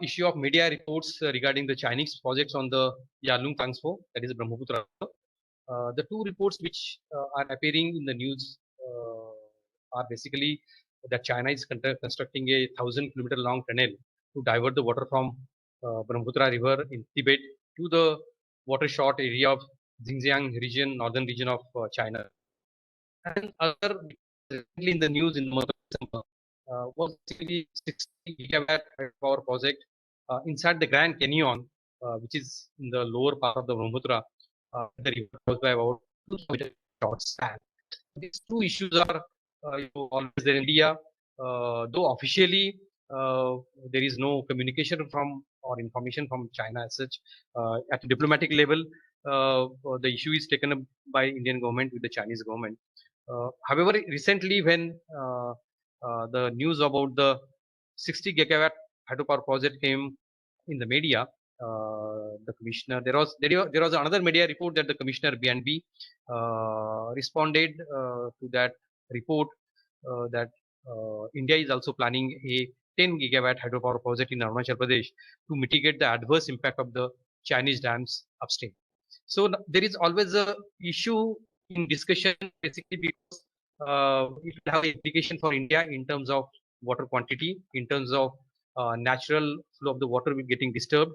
Speaker 1: issue of media reports regarding the Chinese projects on the Yarlung Tangspo, that is Brahmaputra. The two reports which are appearing in the news are basically that China is constructing a 1,000-kilometer long tunnel to divert the water from Brahmaputra River in Tibet to the water short area of Xinjiang region, northern region of China. And other recently in the news in the month of December was basically 60 gigawatt power project inside the Grand Canyon, which is in the lower part of the Brahmaputra. The river goes by about 2 kilometers short span. These two issues are always there in India, though officially there is no communication from or information from China as such. At a diplomatic level, the issue is taken up by Indian government with the Chinese government. However, recently when the news about the 60 gigawatt hydropower project came in the media, the commissioner there was another media report that the commissioner BNB responded to that report that India is also planning a 10 gigawatt hydropower project in Arunachal Pradesh to mitigate the adverse impact of the Chinese dams upstream. So there is always a issue in discussion basically because it will have implication for India in terms of water quantity, in terms of natural flow of the water getting disturbed,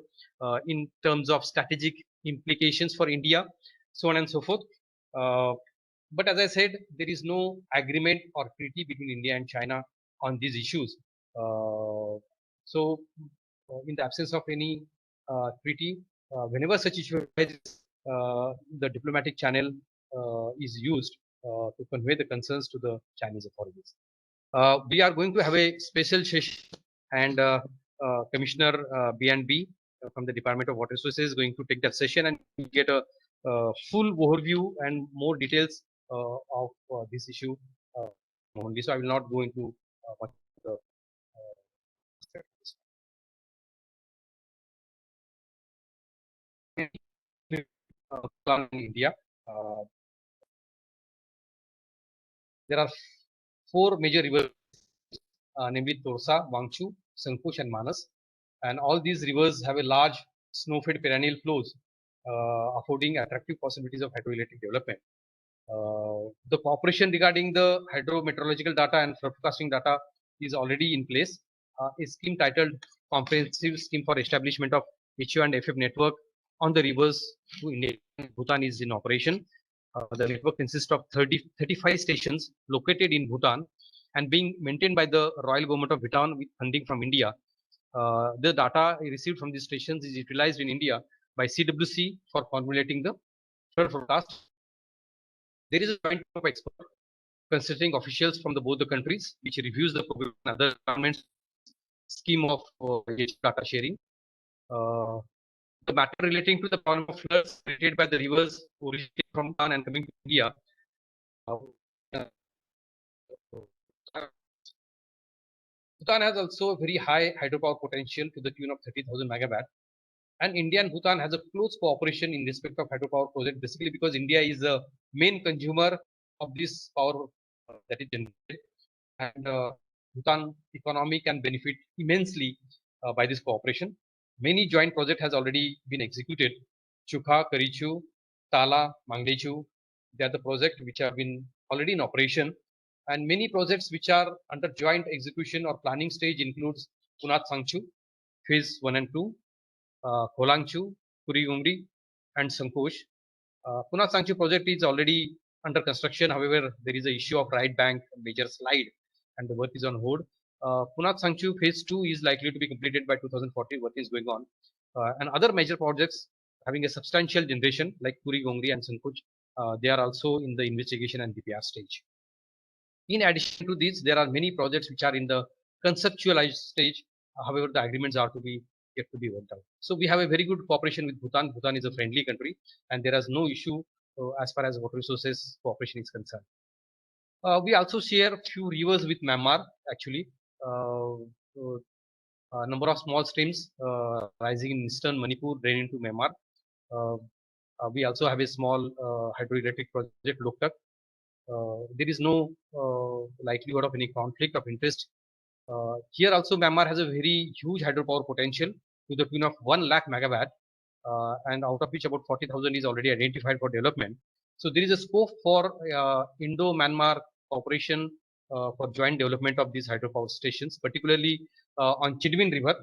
Speaker 1: in terms of strategic implications for India, so on and so forth. But as I said, there is no agreement or treaty between India and China on these issues. So, in the absence of any treaty, whenever such issue arises, the diplomatic channel is used to convey the concerns to the Chinese authorities. We are going to have a special session, and Commissioner BNB from the Department of Water Resources is going to take that session and get a full overview and more details of this issue only. So I will not go into much of the plan in India. There are 4 major rivers, namely Torsa, Wangchu, Sangpush, and Manas. And all these rivers have a large snow-fed perennial flows, affording attractive possibilities of hydroelectric development. The cooperation regarding the hydrometeorological data and forecasting data is already in place. A scheme titled Comprehensive Scheme for Establishment of HO and FF Network on the rivers to India and Bhutan is in operation. The network consists of 35 stations located in Bhutan and being maintained by the Royal Government of Bhutan with funding from India. The data received from these stations is utilized in India by CWC for formulating the forecast. There is a joint group of experts consisting officials from both the countries, which reviews the program and other governments' scheme of data sharing. The matter relating to the problem of floods created by the rivers originating from Bhutan and coming to India. Bhutan has also a very high hydropower potential to the tune of 30,000 megawatt. And India and Bhutan has a close cooperation in respect of hydropower project, basically because India is the main consumer of this power that is generated, and Bhutan economy can benefit immensely by this cooperation. Many joint projects has already been executed. Chukha, Karichu, Tala, Mangdechu, they are the projects which have been already in operation, and many projects which are under joint execution or planning stage includes Punat Sangchu, phase 1 and 2, Kholangchu, Kurigumri, and Sankosh. Punat Sangchu project is already under construction. However, there is an issue of right bank major slide, and the work is on hold. Punat Sangchu phase 2 is likely to be completed by 2040. Work is going on, and other major projects having a substantial generation like Puri Gongri and Sankuch, they are also in the investigation and DPR stage. In addition to these, there are many projects which are in the conceptualized stage. However, the agreements are to be yet to be worked out. So we have a very good cooperation with Bhutan. Bhutan is a friendly country, and there is no issue as far as water resources cooperation is concerned. We also share few rivers with Myanmar. Actually, a number of small streams rising in eastern Manipur drain into Myanmar. We also have a small hydroelectric project, Loktak. There is no likelihood of any conflict of interest. Here also Myanmar has a very huge hydropower potential to the tune of 1 lakh megawatt, and out of which about 40,000 is already identified for development. So there is a scope for Indo-Myanmar cooperation for joint development of these hydropower stations, particularly on Chidwin River.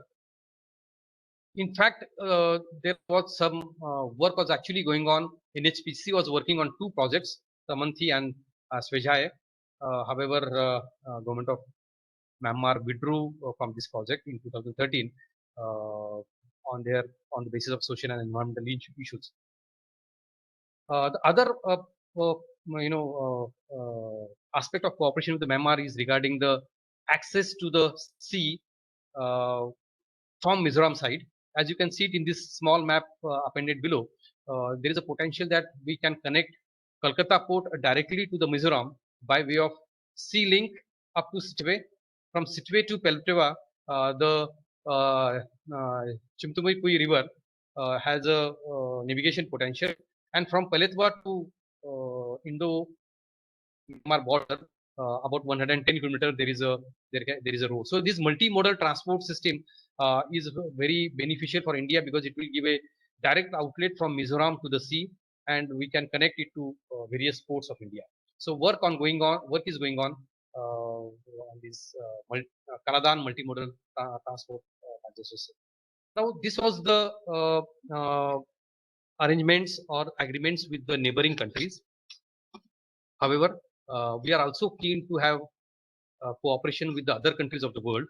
Speaker 1: In fact, there was some work was actually going on. NHPC was working on two projects, Samanthi and Swejai. However, government of Myanmar withdrew from this project in 2013 on the basis of social and environmental issues. The other aspect of cooperation with the Myanmar is regarding the access to the sea from Mizoram side. As you can see it in this small map appended below, there is a potential that we can connect Kolkata port directly to the Mizoram by way of sea link up to Sittwe. From Sittwe to Peltewa, the Chimtumui River has a navigation potential, and from Paletwa to Indo-Myanmar border, about 110 kilometers, there is a road. So this multimodal transport system is very beneficial for India because it will give a direct outlet from Mizoram to the sea, and we can connect it to various ports of India. So work is going on this Kaladan multimodal transport system. Now this was the arrangements or agreements with the neighboring countries. However, we are also keen to have cooperation with the other countries of the world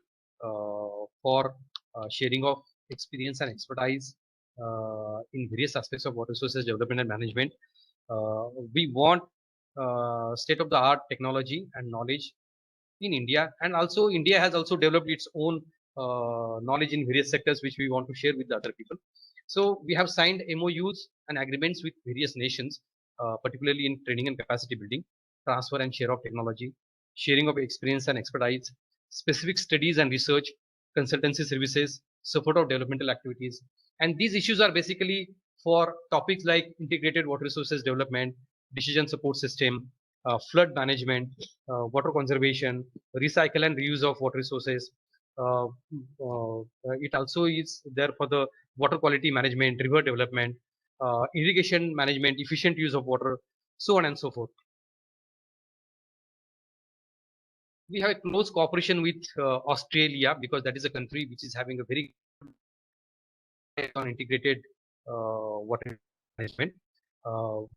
Speaker 1: for sharing of experience and expertise in various aspects of water resources development and management. We want state-of-the-art technology and knowledge in India, and also India has also developed its own knowledge in various sectors which we want to share with the other people. So we have signed MOUs and agreements with various nations, particularly in training and capacity building, transfer and share of technology, sharing of experience and expertise, specific studies and research, consultancy services, support of developmental activities. And these issues are basically for topics like integrated water resources development, decision support system, flood management, water conservation, recycle and reuse of water resources. It also is there for the water quality management, river development, irrigation management, efficient use of water, so on and so forth. We have a close cooperation with Australia because that is a country which is having a very on integrated water management.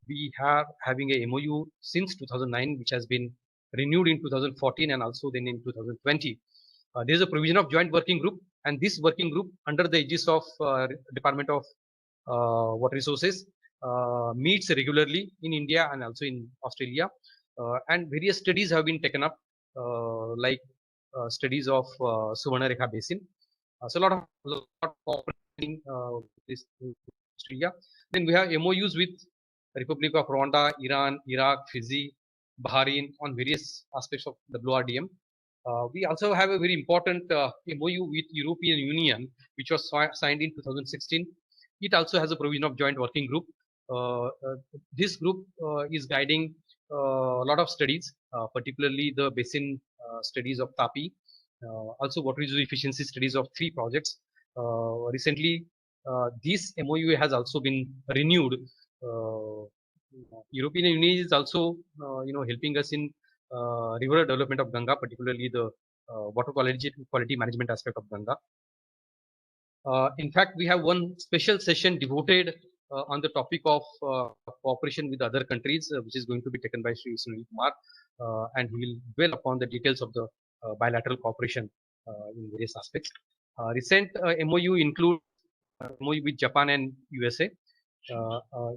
Speaker 1: We have having a MOU since 2009, which has been renewed in 2014 and also then in 2020. There is a provision of joint working group, and this working group under the aegis of Department of Water Resources meets regularly in India and also in Australia, and various studies have been taken up, like studies of Suvarnarekha Basin. So a lot of cooperating this Australia. Then we have MOUs with Republic of Rwanda, Iran, Iraq, Fiji, Bahrain on various aspects of WRDM. We also have a very important MOU with European Union, which was signed in 2016 It also has a provision of joint working group. This group is guiding a lot of studies, particularly the basin studies of TAPI, also water use efficiency studies of 3 projects. Recently, this MOU has also been renewed. European Union is also, helping us in river development of Ganga, particularly the water quality management aspect of Ganga. In fact, we have one special session devoted on the topic of cooperation with other countries, which is going to be taken by Sri Sunil Kumar, and he will dwell upon the details of the bilateral cooperation in various aspects. Recent MOU include MOU with Japan and USA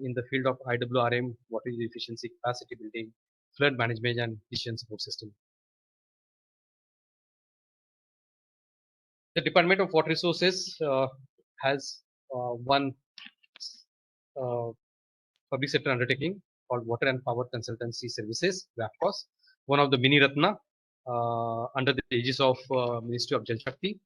Speaker 1: in the field of IWRM, water use efficiency, capacity building, flood management, and decision support system. The Department of Water Resources has one public sector undertaking called Water and Power Consultancy Services, WAPCOS, one of the mini Ratna under the aegis of Ministry of Jal Shakti.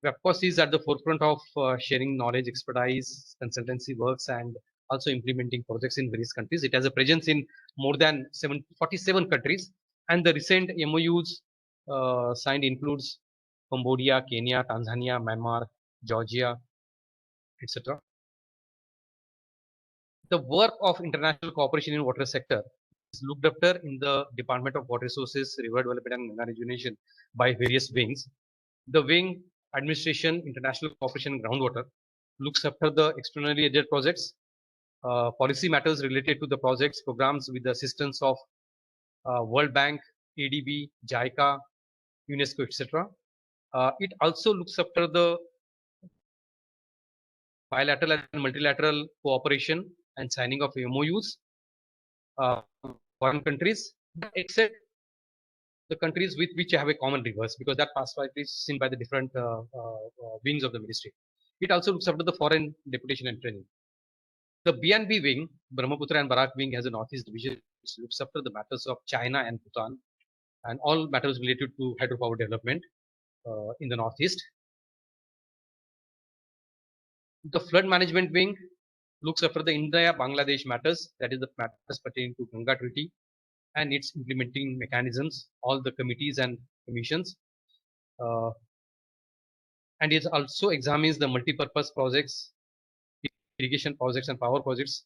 Speaker 1: WAPCOS is at the forefront of sharing knowledge, expertise, consultancy works, and also implementing projects in various countries. It has a presence in more than 47 countries, and the recent MOUs signed includes Cambodia, Kenya, Tanzania, Myanmar, Georgia, etc. The work of international cooperation in water sector is looked after in the Department of Water Resources, River Development and Ganga Rejuvenation by various wings. The wing Administration, International Cooperation, Groundwater looks after the externally aided projects, policy matters related to the projects, programs with the assistance of World Bank, ADB, JICA, UNESCO, etc. It also looks after the bilateral and multilateral cooperation and signing of MOUs foreign countries, except the countries with which have a common rivers, because that passport is seen by the different wings of the ministry. It also looks after the foreign deputation and training. The B&B wing, Brahmaputra and Barak wing, has a Northeast division which looks after the matters of China and Bhutan and all matters related to hydropower development in the Northeast. The flood management wing looks after the India-Bangladesh matters, that is the matters pertaining to Ganga Treaty and its implementing mechanisms, all the committees and commissions. And it also examines the multi-purpose projects, irrigation projects and power projects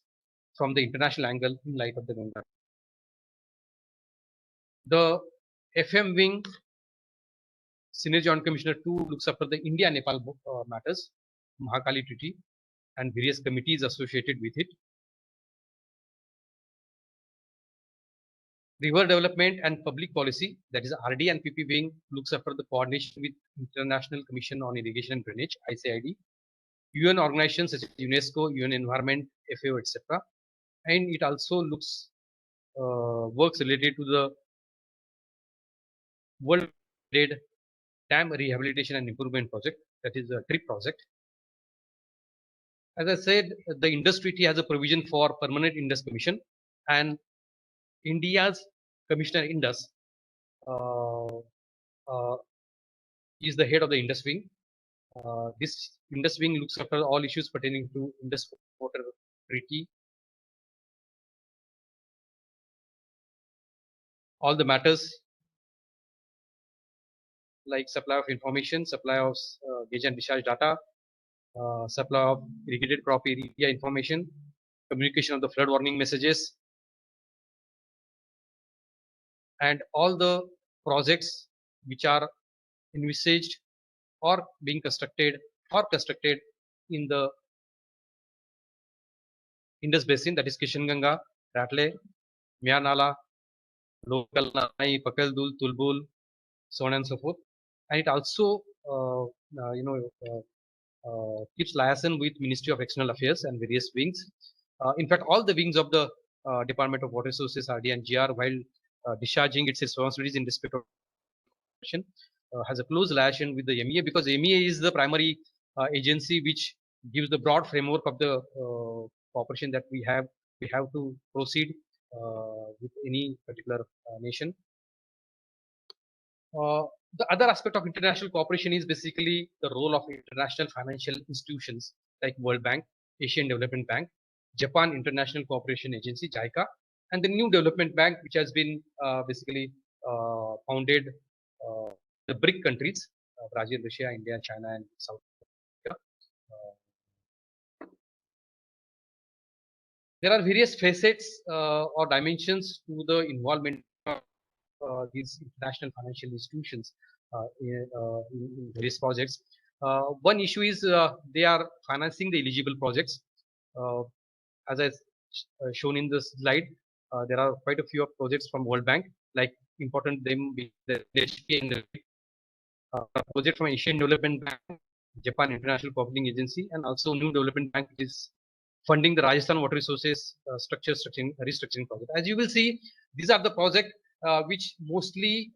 Speaker 1: from the international angle in light of the Ganga. The FM wing, Senior Joint Commissioner 2, looks after the India-Nepal matters, Mahakali Treaty, and various committees associated with it. River Development and Public Policy, that is RD and PP wing, looks after the coordination with International Commission on Irrigation and Drainage, ICID, UN organizations such as UNESCO, UN Environment, FAO, etc. And it also looks works related to the World Trade Dam Rehabilitation and Improvement Project, that is a TRIP project. As I said, the Indus Treaty has a provision for permanent Indus Commission, and India's Commissioner Indus is the head of the Indus Wing. This Indus Wing looks after all issues pertaining to Indus Water Treaty, all the matters like supply of information, supply of gauge and discharge data, supply of irrigated crop area information, communication of the flood warning messages, and all the projects which are envisaged or being constructed in the Indus Basin, that is Kishanganga, Ratle, Mianala, Local Nai, Pakaldul, Tulbul, so on and so forth. And it also, keeps liaison with Ministry of External Affairs and various wings. In fact, all the wings of the Department of Water Resources, RD and GR, while discharging its responsibilities in respect of has a close relation with the MEA, because MEA is the primary agency which gives the broad framework of the cooperation that we have. We have to proceed with any particular nation. The other aspect of international cooperation is basically the role of international financial institutions like World Bank, Asian Development Bank, Japan International Cooperation Agency, JICA, and the new development bank, which has been basically founded the BRIC countries, Brazil, Russia, India, China, and South Africa. There are various facets or dimensions to the involvement of these international financial institutions in various projects. One issue is they are financing the eligible projects. As I shown in this slide, there are quite a few of projects from World Bank, like important them being the HPA and the project from Asian Development Bank, Japan International Cooperating Agency, and also New Development Bank, which is funding the Rajasthan Water Resources restructuring project. As you will see, these are the projects which mostly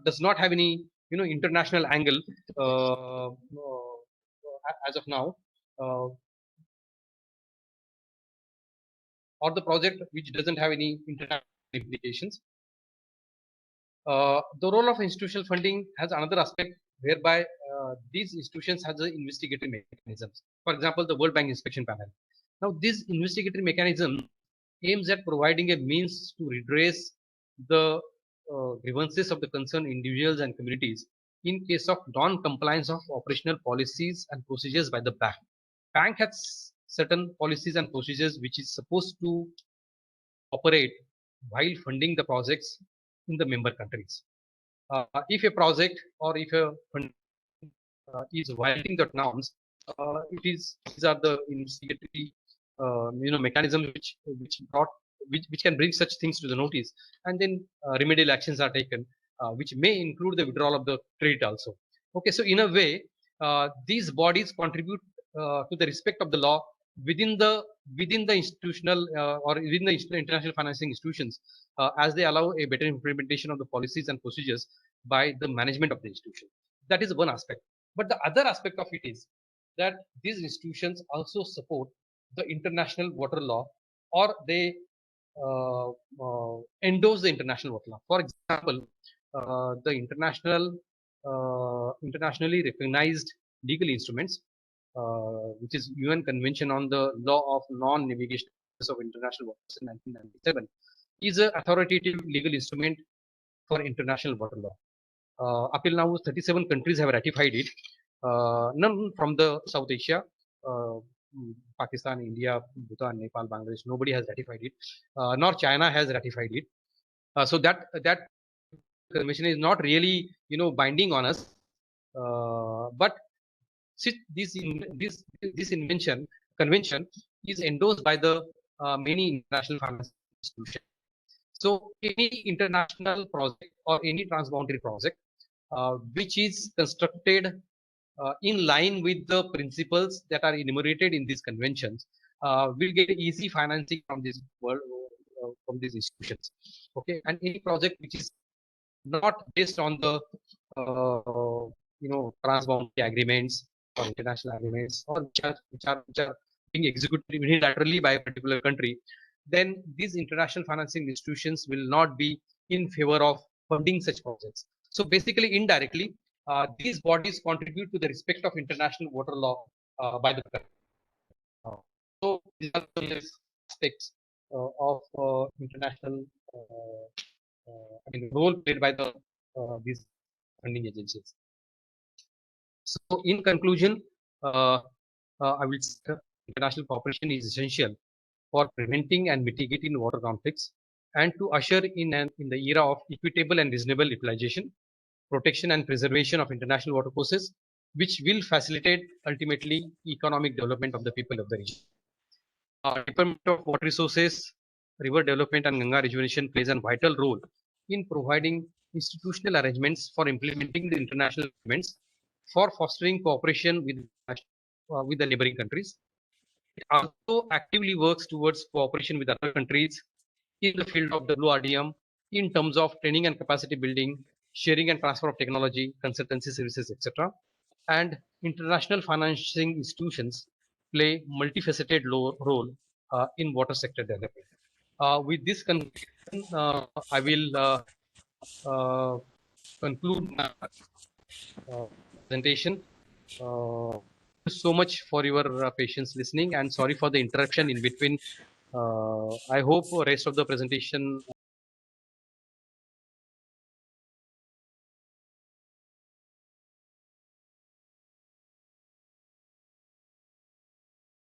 Speaker 1: does not have any international angle as of now, or the project which doesn't have any international implications. The role of institutional funding has another aspect whereby these institutions have the investigatory mechanisms. For example, the World Bank Inspection Panel. Now, this investigatory mechanism aims at providing a means to redress the grievances of the concerned individuals and communities in case of non-compliance of operational policies and procedures by the bank. Bank has certain policies and procedures which is supposed to operate while funding the projects in the member countries. If a project or if a fund is violating the norms, these are the investigatory mechanisms which can bring such things to the notice, and then remedial actions are taken, which may include the withdrawal of the credit also. Okay, so in a way, these bodies contribute to the respect of the law within the institutional or within the international financing institutions, as they allow a better implementation of the policies and procedures by the management of the institution. That is one aspect. But the other aspect of it is that these institutions also support the international water law, or they endorse the international water law. For example, the internationally recognized legal instruments, which is UN Convention on the Law of Non-Navigation of International Waters in 1997, is an authoritative legal instrument for international water law. Up till now, 37 countries have ratified it. None from the South Asia, Pakistan, India, Bhutan, Nepal, Bangladesh. Nobody has ratified it, nor China has ratified it. So that convention is not really binding on us. But this convention is endorsed by the many international financial institutions. So any international project or any transboundary project which is constructed in line with the principles that are enumerated in these conventions will get easy financing from this world, from these institutions. Okay, and any project which is not based on the transboundary agreements or international agreements, or which are being executed unilaterally by a particular country, then these international financing institutions will not be in favor of funding such projects. So basically, indirectly, these bodies contribute to the respect of international water law by the country. So these are the aspects of international role played by the these funding agencies. So in conclusion, I will say international cooperation is essential for preventing and mitigating water conflicts, and to usher in the era of equitable and reasonable utilization, protection and preservation of international water courses, which will facilitate ultimately economic development of the people of the region. Department of Water Resources, River Development and Ganga Rejuvenation plays a vital role in providing institutional arrangements for implementing the international agreements, for fostering cooperation with the neighboring countries. It also actively works towards cooperation with other countries in the field of WRDM in terms of training and capacity building, sharing and transfer of technology, consultancy services, etc. And international financing institutions play multifaceted role in water sector development. With this conclusion, I will conclude my presentation. Thank you so much for your patience listening, and sorry for the interruption in between. I hope rest of the presentation